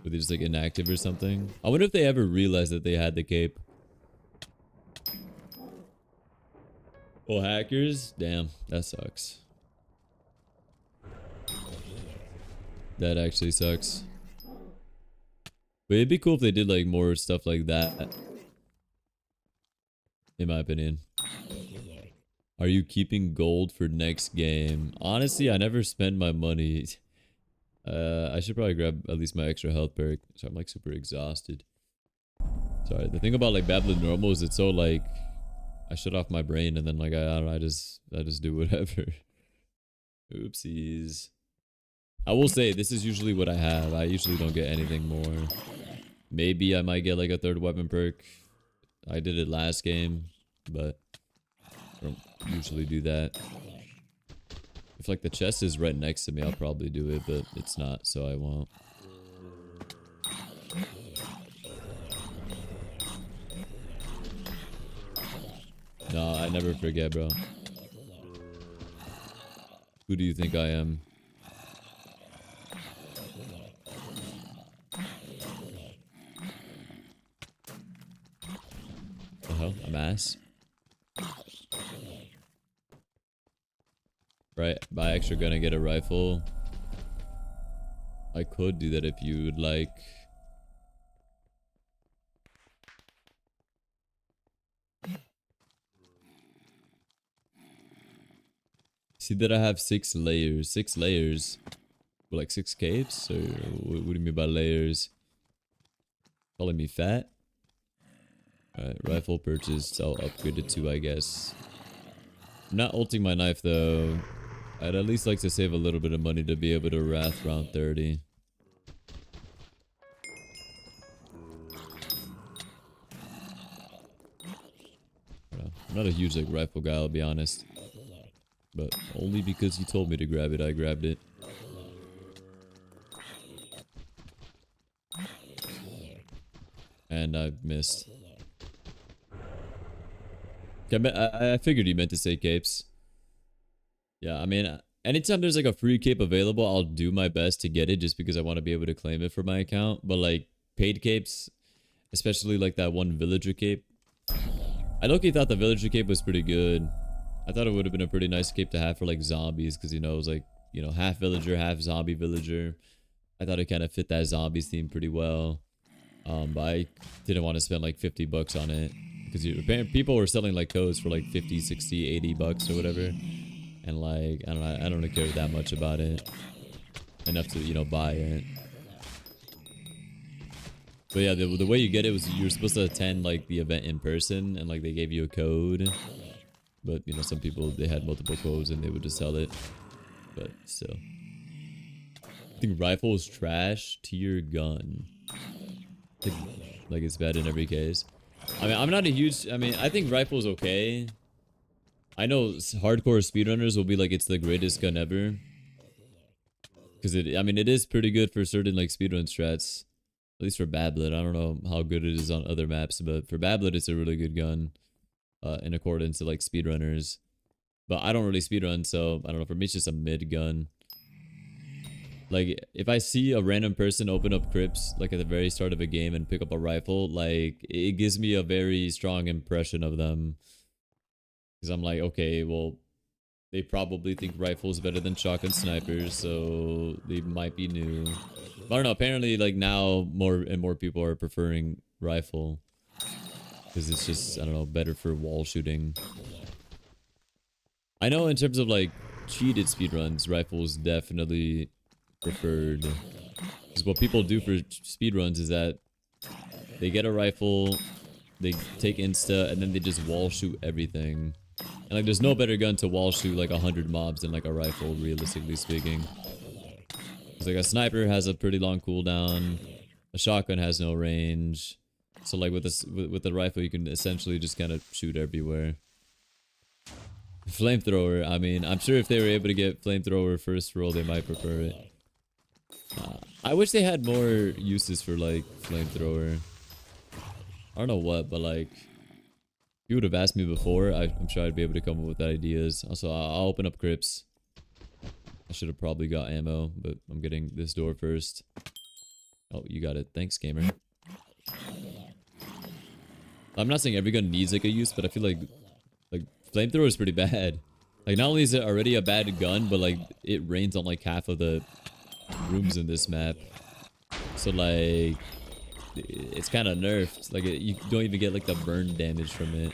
Were they just like inactive or something? I wonder if they ever realized that they had the cape. Oh, hackers? Damn, that sucks. That actually sucks. But it'd be cool if they did like more stuff like that. In my opinion. Are you keeping gold for next game? Honestly, I never spend my money. I should probably grab at least my extra health perk. So I'm like super exhausted. Sorry, the thing about like Babylon Normal is it's so like I shut off my brain and then like I don't know, I just do whatever. Oopsies. I will say this is usually what I have. I usually don't get anything more. Maybe I might get like a 3rd weapon perk. I did it last game, but I don't usually do that. If like the chest is right next to me, I'll probably do it, but it's not, so I won't. No, I never forget, bro. Who do you think I am? The hell? I'm ass? Right, by extra gonna get a rifle. I could do that if you would like. See that I have 6 layers. 6 layers? Like 6 capes? Or what do you mean by layers? Calling me fat? Alright, rifle purchased. I'll upgrade it to, I guess. I'm not ulting my knife though. I'd at least like to save a little bit of money to be able to wrath round 30. I'm not a huge like rifle guy, I'll be honest. But only because you told me to grab it, I grabbed it. And I missed. I figured you meant to say capes. Yeah, I mean, anytime there's like a free cape available, I'll do my best to get it just because I want to be able to claim it for my account. But like paid capes, especially like that one villager cape. I low-key thought the villager cape was pretty good. I thought it would have been a pretty nice cape to have for like zombies because, you know, it was like, you know, half villager, half zombie villager. I thought it kind of fit that zombies theme pretty well. But I didn't want to spend like 50 bucks on it because people were selling like codes for like 50, 60, 80 bucks or whatever. And like, I don't really care that much about it. Enough to, you know, buy it. But yeah, the way you get it was you were supposed to attend like the event in person and like they gave you a code. But, you know, some people, they had multiple codes and they would just sell it. But still. I think rifle is trash to your gun. Like it's bad in every case. I mean, I'm not a huge... I mean, I think rifle is okay. I know hardcore speedrunners will be like, it's the greatest gun ever. Because I mean, it is pretty good for certain like speedrun strats. At least for Bablet. I don't know how good it is on other maps, but for Bablet, it's a really good gun. In accordance to like speedrunners. But I don't really speedrun, so I don't know. For me, it's just a mid gun. Like, if I see a random person open up crypts, like at the very start of a game and pick up a rifle, like, it gives me a very strong impression of them. Because I'm like, okay, well, they probably think rifles better than shotgun snipers, so they might be new. But I don't know, apparently, like, now more and more people are preferring rifle. Because it's just, I don't know, better for wall shooting. I know in terms of, like, cheated speedruns, rifles definitely preferred. Because what people do for speedruns is that they get a rifle, they take insta, and then they just wall shoot everything. And like, there's no better gun to wall shoot like 100 mobs than like a rifle, realistically speaking. Because like a sniper has a pretty long cooldown, a shotgun has no range. So like with the rifle, you can essentially just kind of shoot everywhere. Flamethrower, I mean, I'm sure if they were able to get flamethrower first roll, they might prefer it. I wish they had more uses for like flamethrower. I don't know what, but like, if you would have asked me before, I'm sure I'd be able to come up with ideas. Also, I'll open up crypts. I should have probably got ammo, but I'm getting this door first. Oh, you got it. Thanks, gamer. I'm not saying every gun needs like a use, but I feel like flamethrower is pretty bad. Like, not only is it already a bad gun, but like it rains on like half of the rooms in this map. So like, it's kind of nerfed. Like, you don't even get like the burn damage from it.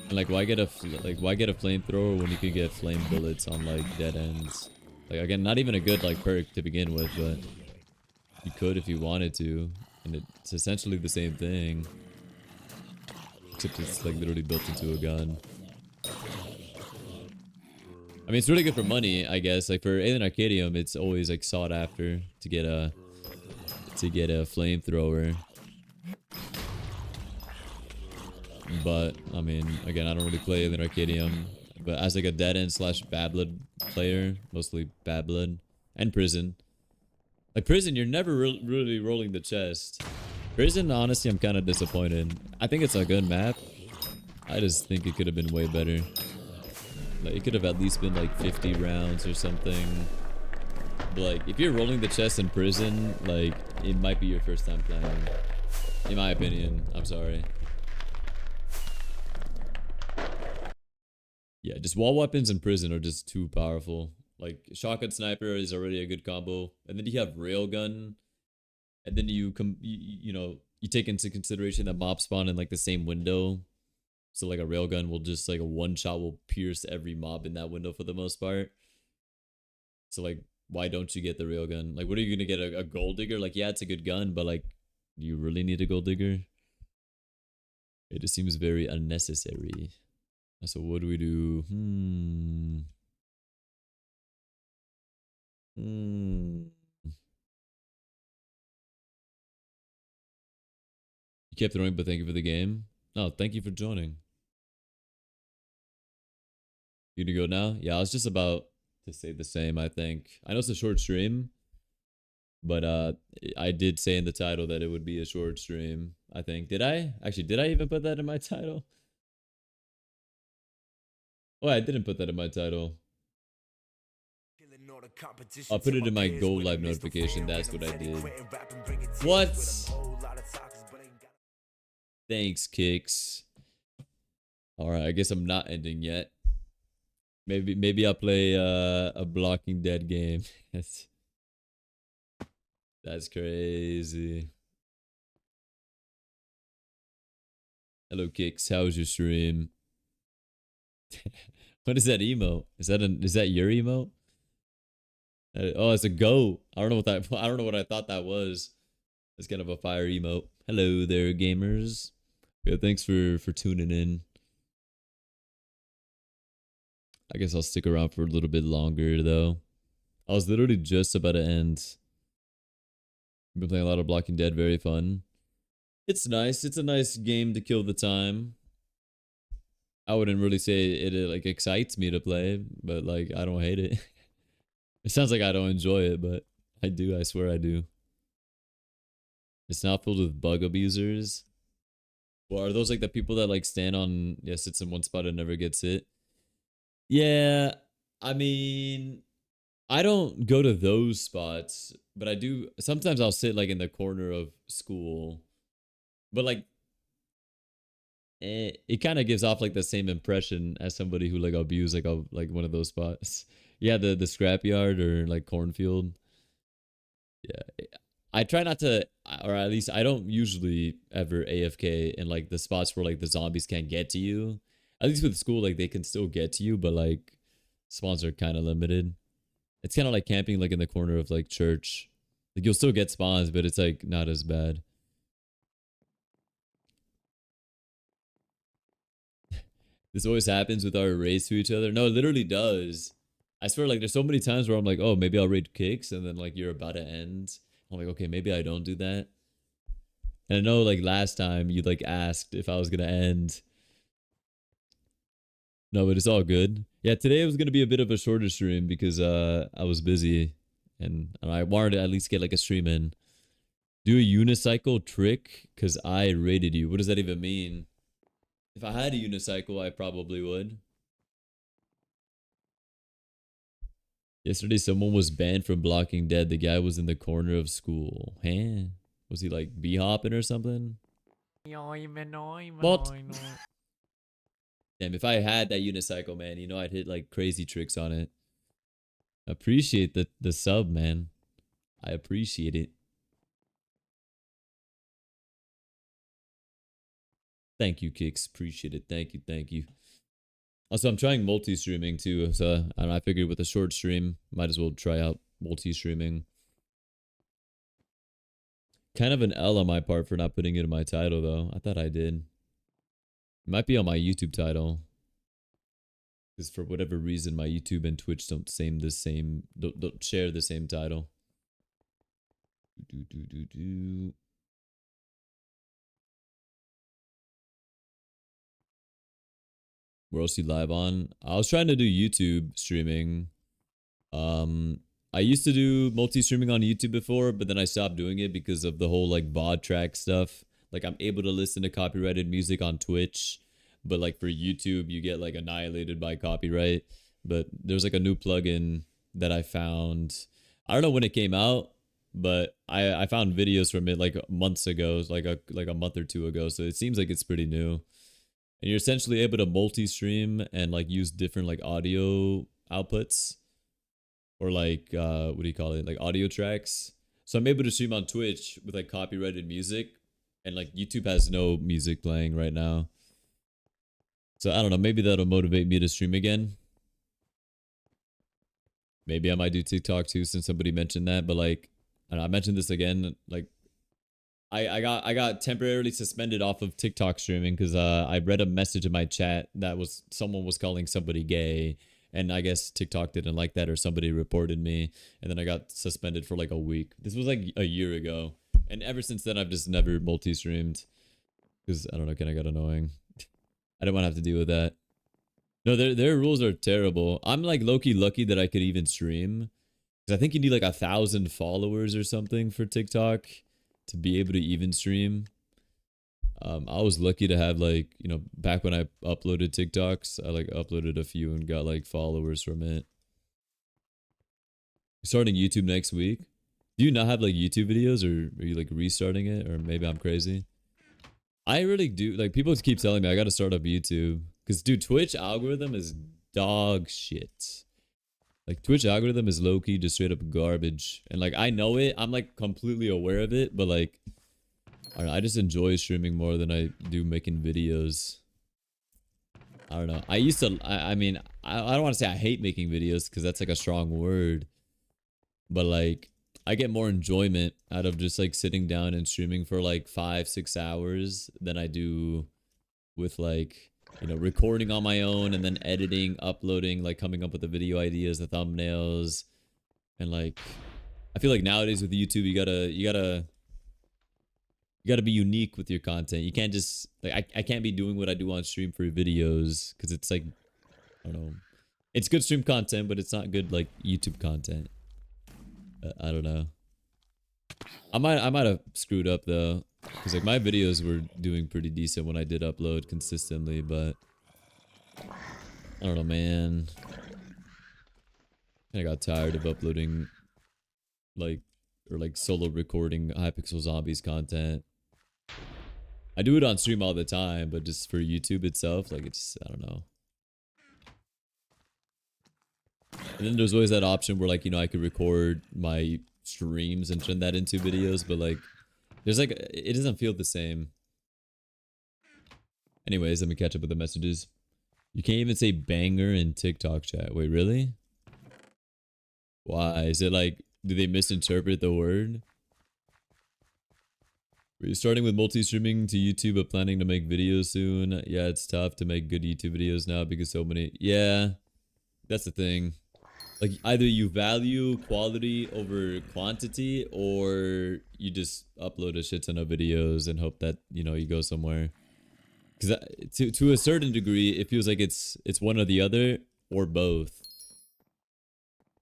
And like, why get a flamethrower when you can get flame bullets on like dead ends? Like, again, not even a good like perk to begin with, but you could if you wanted to, and it's essentially the same thing, except it's like literally built into a gun. I mean, it's really good for money, I guess. Like for Alien Arcadium, it's always like sought after to get a flamethrower. But I mean, again, I don't really play Alien Arcadium. But as like a dead end slash bad blood player, mostly bad blood, and prison. Like prison, you're never really rolling the chest. Prison, honestly, I'm kind of disappointed. I think it's a good map. I just think it could have been way better. Like, it could have at least been like 50 rounds or something. But like, if you're rolling the chest in prison, like, it might be your first time playing. In my opinion. I'm sorry. Yeah, just wall weapons in prison are just too powerful. Like, shotgun sniper is already a good combo. And then you have railgun. And then you take into consideration that mob spawn in like the same window. So like a railgun will just like a one shot will pierce every mob in that window for the most part. So like, why don't you get the railgun? Like, what are you gonna get, a gold digger? Like, yeah, it's a good gun, but like, do you really need a gold digger? It just seems very unnecessary. So what do we do? You kept throwing, but thank you for the game. No, thank you for joining. You gonna go now? Yeah, I was just about to say the same, I think. I know it's a short stream, but I did say in the title that it would be a short stream, I think. Did I? Actually, did I even put that in my title? Oh, I didn't put that in my title. I'll put it in my Go Live notification. That's what I did. What? Thanks, Kicks. Alright, I guess I'm not ending yet. Maybe I'll play a Blocking Dead game. That's crazy. Hello, Kicks. How's your stream? What is that emote? Is that your emote? Oh, it's a goat. I don't know what I thought that was. It's kind of a fire emote. Hello there, gamers. Yeah, thanks for tuning in. I guess I'll stick around for a little bit longer though. I was literally just about to end. I've been playing a lot of Blocking Dead, very fun. It's nice. It's a nice game to kill the time. I wouldn't really say it like excites me to play, but like I don't hate it. It sounds like I don't enjoy it, but I do. I swear I do. It's now filled with bug abusers. Well, are those like the people that like stand on, yeah, sits in one spot and never gets hit? Yeah, I mean, I don't go to those spots, but I do sometimes I'll sit like in the corner of school. But like it kind of gives off like the same impression as somebody who like abused like a like one of those spots. Yeah, the scrapyard or like cornfield. Yeah. I try not to, or at least I don't usually ever AFK in like the spots where like the zombies can't get to you. At least with school, like they can still get to you, but like spawns are kind of limited. It's kind of like camping like in the corner of like church. Like you'll still get spawns, but it's like not as bad. This always happens with our raids to each other. No, it literally does. I swear, like there's so many times where I'm like, oh, maybe I'll raid kicks, and then like you're about to end. I'm like, okay, maybe I don't do that. And I know like last time you like asked if I was gonna end. No, but it's all good. Yeah, today was gonna be a bit of a shorter stream because I was busy and I wanted to at least get like a stream in. Do a unicycle trick because I rated you. What does that even mean? If I had a unicycle, I probably would. Yesterday, someone was banned from blocking dead. The guy was in the corner of school. Huh? Was he like bee hopping or something? What? Damn, if I had that unicycle, man, you know I'd hit like crazy tricks on it. Appreciate the sub, man. I appreciate it. Thank you, Kicks. Appreciate it. Thank you, thank you. Also, I'm trying multi-streaming too, so I don't know, I figured with a short stream, might as well try out multi-streaming. Kind of an L on my part for not putting it in my title, though. I thought I did. It might be on my YouTube title. Because for whatever reason, my YouTube and Twitch don't share the same title. Where else you live on? I was trying to do YouTube streaming. I used to do multi-streaming on YouTube before, but then I stopped doing it because of the whole like VOD track stuff. Like I'm able to listen to copyrighted music on Twitch, but like for YouTube, you get like annihilated by copyright. But there's like a new plugin that I found. I don't know when it came out, but I found videos from it like months ago, like a month or two ago. So it seems like it's pretty new. And you're essentially able to multi-stream and like use different like audio outputs or like what do you call it, like audio tracks. So I'm able to stream on Twitch with like copyrighted music, and like YouTube has no music playing right now. So I don't know, maybe that'll motivate me to stream again. Maybe I might do TikTok too, since somebody mentioned that. But like I mentioned this again, like I got temporarily suspended off of TikTok streaming because I read a message in my chat that was someone was calling somebody gay, and I guess TikTok didn't like that, or somebody reported me, and then I got suspended for like a week. This was like a year ago, and ever since then I've just never multi-streamed because I don't know, kind of got annoying. I don't want to have to deal with that. No, their rules are terrible. I'm like low-key lucky that I could even stream because I think you need like 1,000 followers or something for TikTok to be able to even stream. I was lucky to have like, you know, back when I uploaded TikToks, I like uploaded a few and got like followers from it. Starting YouTube next week. Do you not have like YouTube videos, or are you like restarting it? Or maybe I'm crazy. I really do. Like people keep telling me I got to start up YouTube. Because dude, Twitch algorithm is dog shit. Like Twitch algorithm is low-key just straight up garbage. And like I know it. I'm like completely aware of it. But like I don't know, I just enjoy streaming more than I do making videos. I don't know. I used to, I mean, I don't want to say I hate making videos because that's like a strong word. But like, I get more enjoyment out of just like sitting down and streaming for like 5-6 hours than I do with like, you know, recording on my own and then editing, uploading, like coming up with the video ideas, the thumbnails. And like, I feel like nowadays with YouTube, you gotta be unique with your content. You can't just like I can't be doing what I do on stream for videos because it's like I don't know. It's good stream content, but it's not good like YouTube content. I don't know. I might have screwed up though, because like my videos were doing pretty decent when I did upload consistently, but I don't know, man. Kind of got tired of uploading like or like solo recording Hypixel Zombies content. I do it on stream all the time, but just for YouTube itself, like it's I don't know. And then there's always that option where like, you know, I could record my streams and turn that into videos, but like there's like it doesn't feel the same. Anyways, let me catch up with the messages. You can't even say banger in TikTok chat. Wait, really? Why? Is it like, do they misinterpret the word? Are you starting with multi-streaming to YouTube but planning to make videos soon? Yeah, it's tough to make good YouTube videos now because so many... Yeah, that's the thing. Like, either you value quality over quantity, or you just upload a shit ton of videos and hope that, you know, you go somewhere. Because to a certain degree, it feels like it's one or the other, or both.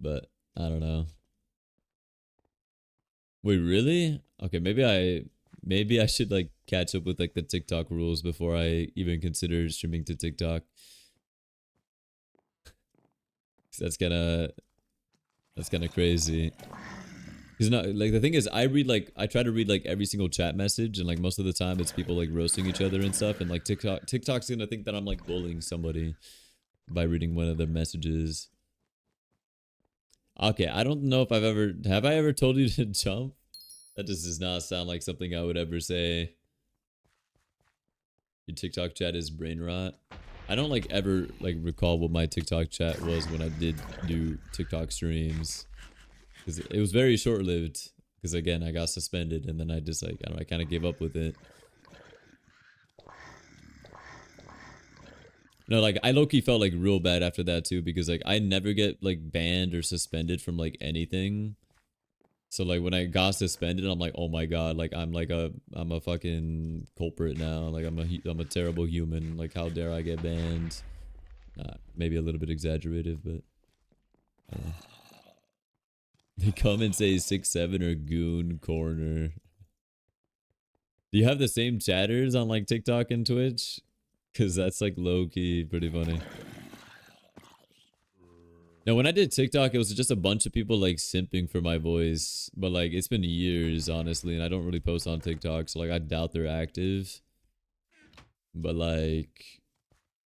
But, I don't know. Wait, really? Okay, maybe I should like catch up with like the TikTok rules before I even consider streaming to TikTok. 'Cause that's kind of crazy. Cuz not like the thing is I try to read like every single chat message, and like most of the time it's people like roasting each other and stuff, and like TikTok's going to think that I'm like bullying somebody by reading one of their messages. Okay, I don't know if have I ever told you to jump? That just does not sound like something I would ever say. Your TikTok chat is brain rot. I don't like ever like recall what my TikTok chat was when I did do TikTok streams, because it was very short lived. Because again, I got suspended, and then I just like I don't know, I kind of gave up with it. No, like I low key felt like real bad after that too, because like I never get like banned or suspended from like anything. So like when I got suspended, I'm like, oh my god, like I'm a fucking culprit now. Like I'm a terrible human. Like how dare I get banned? Maybe a little bit exaggerated, but they come and say 6'7" or goon corner. Do you have the same chatters on like TikTok and Twitch? Cause that's like low key pretty funny. Now, when I did TikTok, it was just a bunch of people like simping for my voice, but like it's been years, honestly, and I don't really post on TikTok, so like I doubt they're active. But like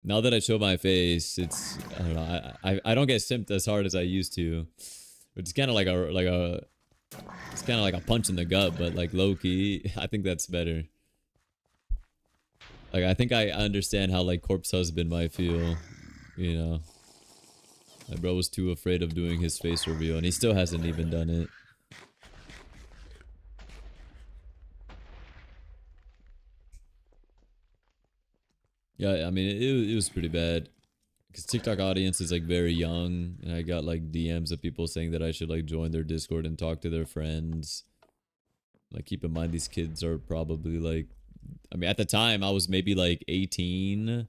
now that I show my face, it's I don't know, I don't get simped as hard as I used to, which is kind of like a it's kind of like a punch in the gut, but like low key, I think that's better. Like I think I understand how like corpse husband might feel, you know. My bro was too afraid of doing his face reveal, and he still hasn't even done it. Yeah, I mean, it was pretty bad. Because TikTok audience is like very young, and I got like DMs of people saying that I should like join their Discord and talk to their friends. Like, keep in mind, these kids are probably like, I mean, at the time, I was maybe like 18.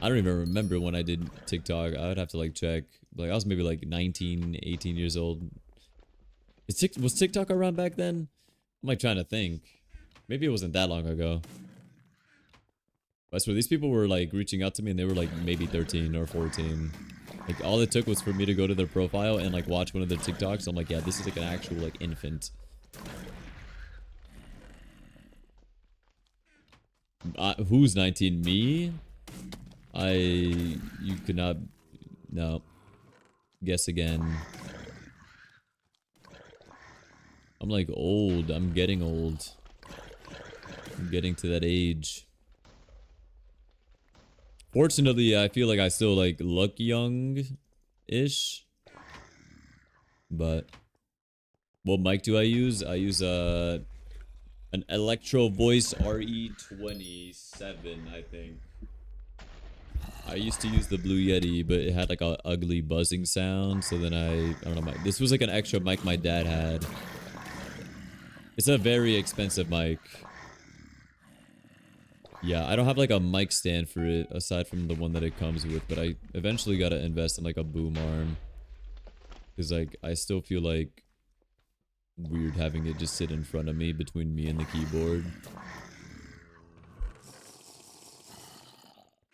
I don't even remember when I did TikTok. I would have to like check. Like, I was maybe like 19, 18 years old. Was TikTok around back then? I'm like trying to think. Maybe it wasn't that long ago. I swear, these people were like reaching out to me, and they were like maybe 13 or 14. Like all it took was for me to go to their profile and like watch one of their TikToks. I'm like, yeah, this is like an actual like infant. Who's 19? Me? You could not. No. Guess again. I'm like old. I'm getting old. I'm getting to that age. Fortunately, I feel like I still like look young-ish. But what mic do I use? I use an Electro Voice RE27, I think. I used to use the Blue Yeti, but it had like a ugly buzzing sound. So then I don't know. This was like an extra mic my dad had. It's a very expensive mic. Yeah, I don't have like a mic stand for it aside from the one that it comes with, but I eventually gotta invest in like a boom arm. Because like I still feel like weird having it just sit in front of me between me and the keyboard.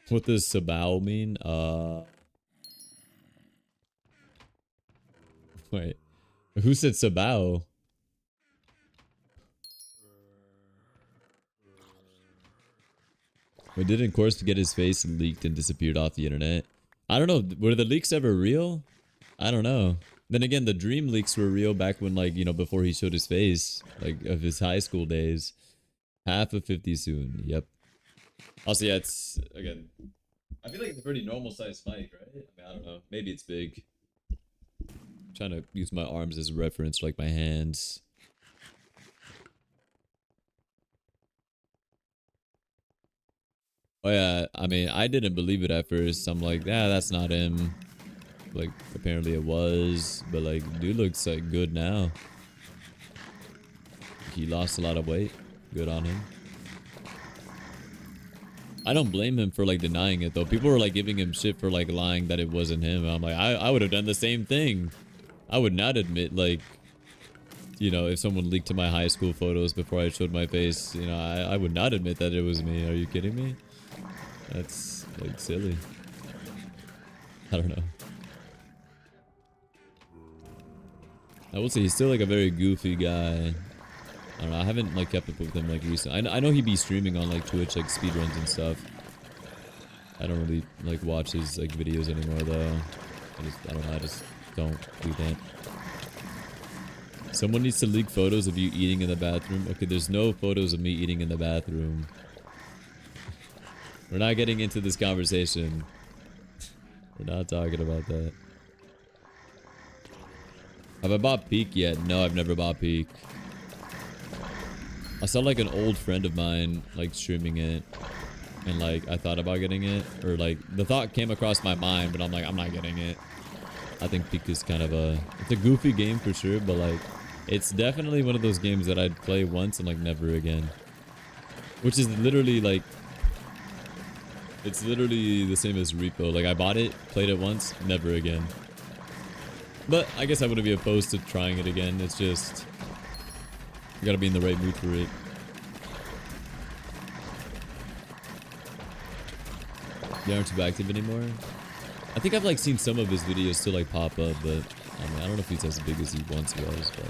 What does sabao mean? Wait, who said Sabao? But didn't Course get his face leaked and disappeared off the internet? I don't know. Were the leaks ever real? I don't know. Then again, the dream leaks were real back when, like, you know, before he showed his face, like, of his high school days. Half of 50 soon. Yep. Also, yeah, it's, again, I feel like it's a pretty normal sized mic, right? I mean, I don't know. Maybe it's big. I'm trying to use my arms as a reference, like my hands. Oh yeah, I mean, I didn't believe it at first. I'm like, yeah, that's not him. Like, apparently it was, but like, dude looks like good now. He lost a lot of weight. Good on him. I don't blame him for like denying it though. People were like giving him shit for like lying that it wasn't him. I'm like, I would have done the same thing. I would not admit, like, you know, if someone leaked to my high school photos before I showed my face, you know, I would not admit that it was me. Are you kidding me? That's like silly. I don't know. I will say he's still like a very goofy guy. I don't know. I haven't like kept up with him like recently. I know he'd be streaming on like Twitch, like speedruns and stuff. I don't really like watch his like videos anymore though. I don't know. I just don't do that. Someone needs to leak photos of you eating in the bathroom. Okay, there's no photos of me eating in the bathroom. We're not getting into this conversation. We're not talking about that. Have I bought Peak yet? No, I've never bought Peak. I saw like an old friend of mine like streaming it, and like I thought about getting it, or like the thought came across my mind, but I'm like, I'm not getting it. I think Peak is kind of it's a goofy game for sure, but like it's definitely one of those games that I'd play once and like never again. Which is literally like, it's literally the same as Repo. Like I bought it, played it once, never again. But I guess I wouldn't be opposed to trying it again. It's just, you gotta be in the right mood for it. They aren't too active anymore. I think I've like seen some of his videos still like pop up, but I mean, I don't know if he's as big as he once was, but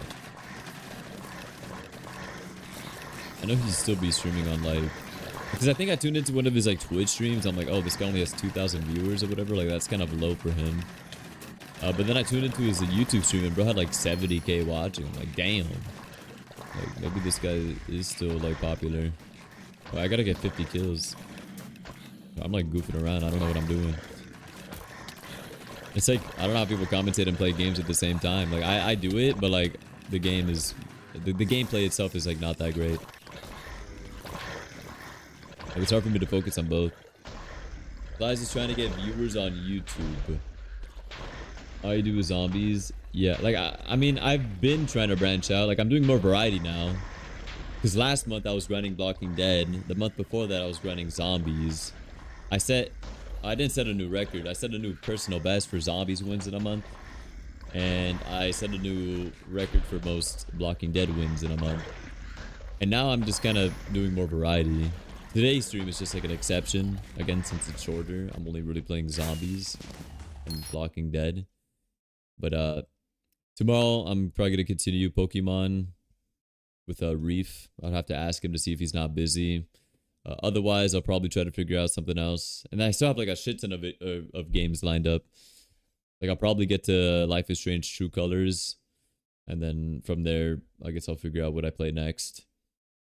I know he'd still be streaming on like, because I think I tuned into one of his like Twitch streams. I'm like, oh, this guy only has 2,000 viewers or whatever. Like that's kind of low for him. But then I tuned into his YouTube stream and bro had like 70k watching. I'm like, damn. Like maybe this guy is still like popular. Oh, I gotta get 50 kills. I'm like goofing around. I don't know what I'm doing. It's like, I don't know how people commentate and play games at the same time. Like I do it, but like the game is, the gameplay itself is like not that great. Like it's hard for me to focus on both. Lies is trying to get viewers on YouTube. All you do is zombies. Yeah, like I mean, I've been trying to branch out. Like I'm doing more variety now. Because last month I was grinding Blocking Dead. The month before that I was grinding zombies. I didn't set a new record. I set a new personal best for zombies wins in a month. And I set a new record for most Blocking Dead wins in a month. And now I'm just kind of doing more variety. Today's stream is just like an exception. Again, since it's shorter, I'm only really playing zombies and Blocking Dead. But tomorrow I'm probably gonna continue Pokemon with Reef. I'd have to ask him to see if he's not busy. Otherwise, I'll probably try to figure out something else. And I still have like a shit ton of games lined up. Like I'll probably get to Life is Strange True Colors, and then from there, I guess I'll figure out what I play next.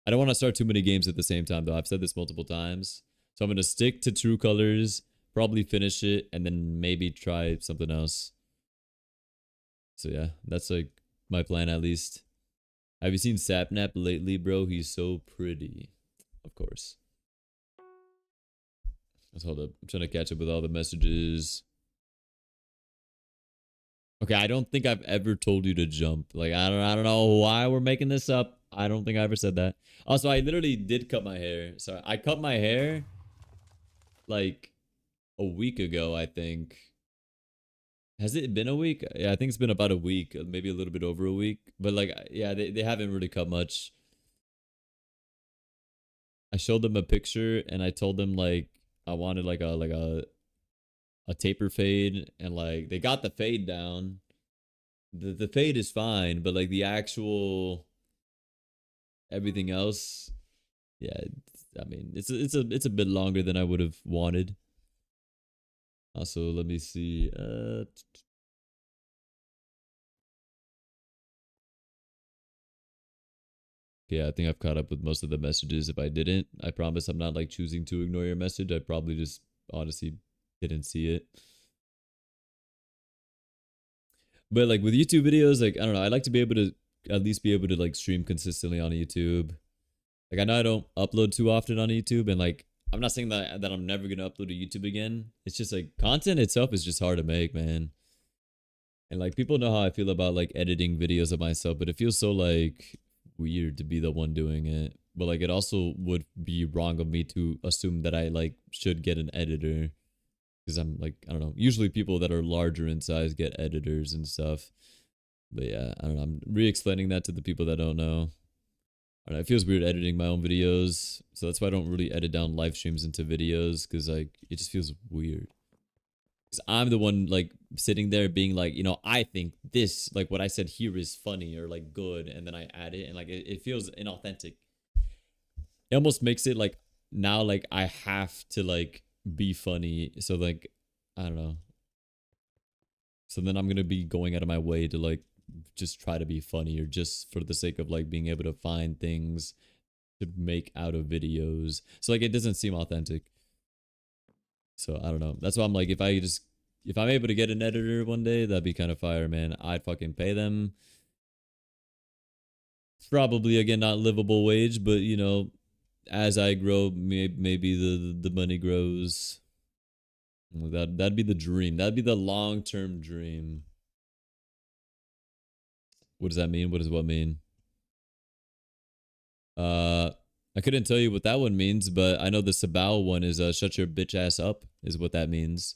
I don't want to start too many games at the same time though. I've said this multiple times. So I'm going to stick to True Colors, probably finish it, and then maybe try something else. So yeah, that's like my plan at least. Have you seen Sapnap lately, bro? He's so pretty. Of course. Let's hold up. I'm trying to catch up with all the messages. Okay, I don't think I've ever told you to jump. Like I don't know why we're making this up. I don't think I ever said that. Also, I literally did cut my hair. So I cut my hair like a week ago, I think. Has it been a week? Yeah, I think it's been about a week, maybe a little bit over a week. But like, yeah, they haven't really cut much. I showed them a picture and I told them like I wanted like a taper fade, and like they got the fade down, the fade is fine, but like the actual everything else, yeah. I mean, it's a bit longer than I would have wanted. Also, let me see. Okay, I think I've caught up with most of the messages. If I didn't, I promise I'm not like choosing to ignore your message. I probably just honestly didn't see it. But like with YouTube videos, like I don't know, I like to be able to at least be able to like stream consistently on YouTube. Like I know I don't upload too often on YouTube, and like I'm not saying that I'm never gonna upload to YouTube again. It's just like content itself is just hard to make, man. And like people know how I feel about like editing videos of myself, but it feels so like weird to be the one doing it. But like it also would be wrong of me to assume that I like should get an editor because I'm like I don't know. Usually people that are larger in size get editors and stuff. But yeah, I don't know. I'm re-explaining that to the people that don't know. I don't know, it feels weird editing my own videos, so that's why I don't really edit down live streams into videos because like it just feels weird. Because I'm the one like sitting there being like, I think this like what I said here is funny or like good, and then I add it, and like it feels inauthentic. It almost makes it like now like I have to like be funny, so like I don't know. So then I'm gonna be going out of my way to like just try to be funny or just for the sake of like being able to find things to make out of videos. So like it doesn't seem authentic. So I don't know. That's why I'm like, if I'm able to get an editor one day, that'd be kind of fire, man. I'd fucking pay them. Probably again not livable wage, but as I grow, maybe the money grows. That'd be the dream. That'd be the long term dream. What does that mean? What does what mean? Uh, I couldn't tell you what that one means, but I know the Sabao one is shut your bitch ass up is what that means.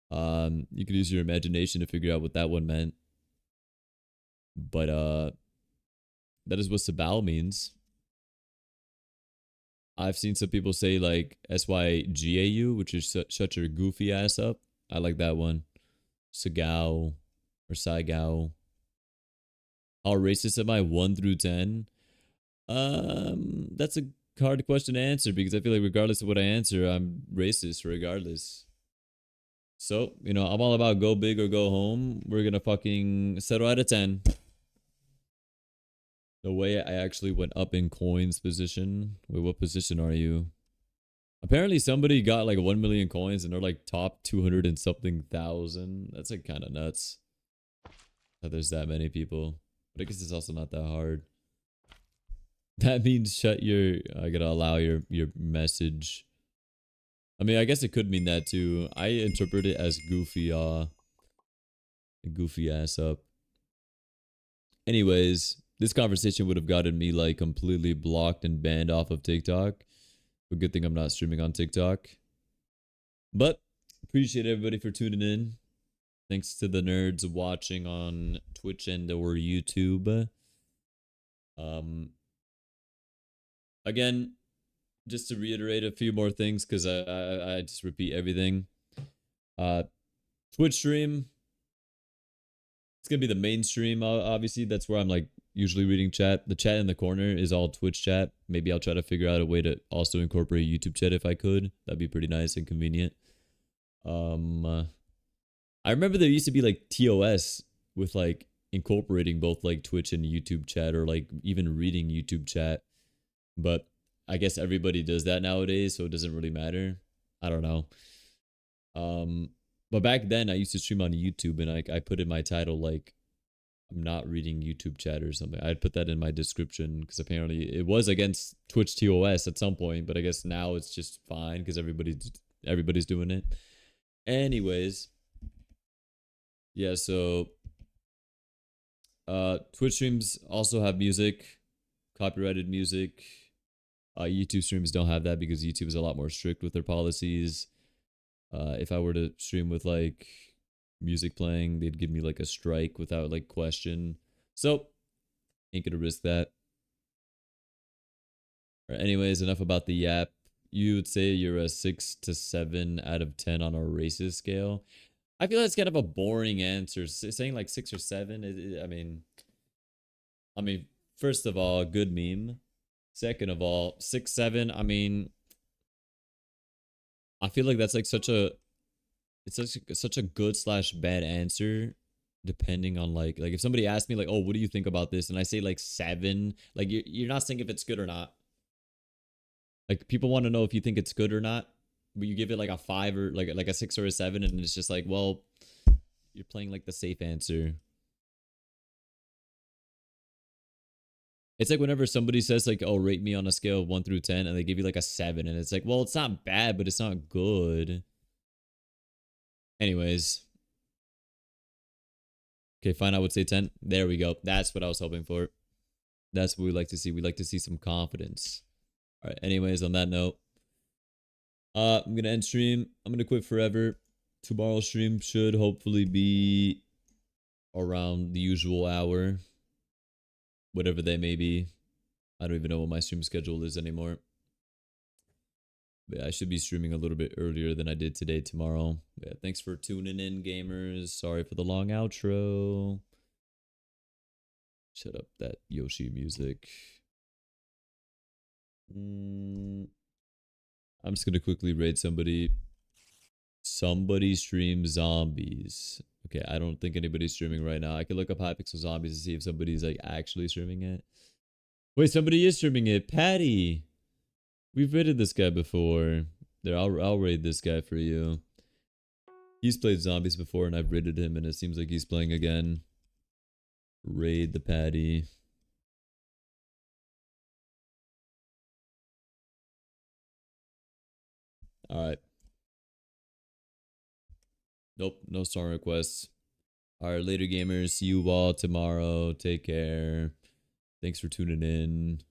You could use your imagination to figure out what that one meant. But that is what Sabao means. I've seen some people say like SYGAU, which is shut your goofy ass up. I like that one. Sagao or Saigao. How racist am I? 1 through 10? That's a hard question to answer because I feel like regardless of what I answer, I'm racist regardless. So, I'm all about go big or go home. We're gonna fucking settle at a 10. The way I actually went up in coins position. Wait, what position are you? Apparently somebody got like 1 million coins and they're like top 200 and something thousand. That's like kind of nuts that there's that many people. But I guess it's also not that hard. That means shut your, I gotta allow your message. I mean, I guess it could mean that too. I interpret it as goofy ass up. Anyways, this conversation would have gotten me like completely blocked and banned off of TikTok. But good thing I'm not streaming on TikTok. But appreciate everybody for tuning in. Thanks to the nerds watching on Twitch and or YouTube. Um, Again, just to reiterate a few more things because I just repeat everything. Uh, Twitch stream. It's gonna be the main stream. Obviously, that's where I'm like usually reading chat. The chat in the corner is all Twitch chat. Maybe I'll try to figure out a way to also incorporate YouTube chat if I could. That'd be pretty nice and convenient. I remember there used to be like TOS with like incorporating both like Twitch and YouTube chat or like even reading YouTube chat. But I guess everybody does that nowadays, so it doesn't really matter. I don't know. Um, but back then I used to stream on YouTube and I put in my title like I'm not reading YouTube chat or something. I'd put that in my description because apparently it was against Twitch TOS at some point, but I guess now it's just fine because everybody's doing it. Anyways, yeah, so Twitch streams also have music, copyrighted music. YouTube streams don't have that because YouTube is a lot more strict with their policies. If I were to stream with like music playing, they'd give me like a strike without like question. So ain't gonna risk that. Right, anyways, enough about the app. You would say you're a 6 to 7 out of 10 on a racist scale. I feel that's kind of a boring answer. Saying like 6 or 7. I mean, first of all, good meme. Second of all, 6, 7. I mean, I feel like that's like it's such a good slash bad answer, depending on like if somebody asked me like, oh, what do you think about this, and I say like 7, like you're not saying if it's good or not. Like people want to know if you think it's good or not, but you give it like a 5 or like a 6 or a 7, and it's just like, well, you're playing like the safe answer. It's like whenever somebody says like, "Oh, rate me on a scale of 1 through 10," and they give you like a 7, and it's like, well, it's not bad, but it's not good. Anyways, okay, fine. I would say 10. There we go. That's what I was hoping for. That's what we like to see. We like to see some confidence. All right. Anyways, on that note, I'm gonna end stream. I'm gonna quit forever. Tomorrow's stream should hopefully be around the usual hour, whatever they may be. I don't even know what my stream schedule is anymore. But yeah, I should be streaming a little bit earlier than I did today, tomorrow. But yeah, thanks for tuning in, gamers. Sorry for the long outro. Shut up that Yoshi music. I'm just gonna quickly raid somebody. Somebody stream zombies. Okay, I don't think anybody's streaming right now. I could look up Hypixel Zombies to see if somebody's like actually streaming it. Wait, somebody is streaming it. Patty. We've raided this guy before. There, I'll raid this guy for you. He's played zombies before, and I've raided him, and it seems like he's playing again. Raid the Patty. All right. Nope, no song requests. All right, later, gamers. See you all tomorrow. Take care. Thanks for tuning in.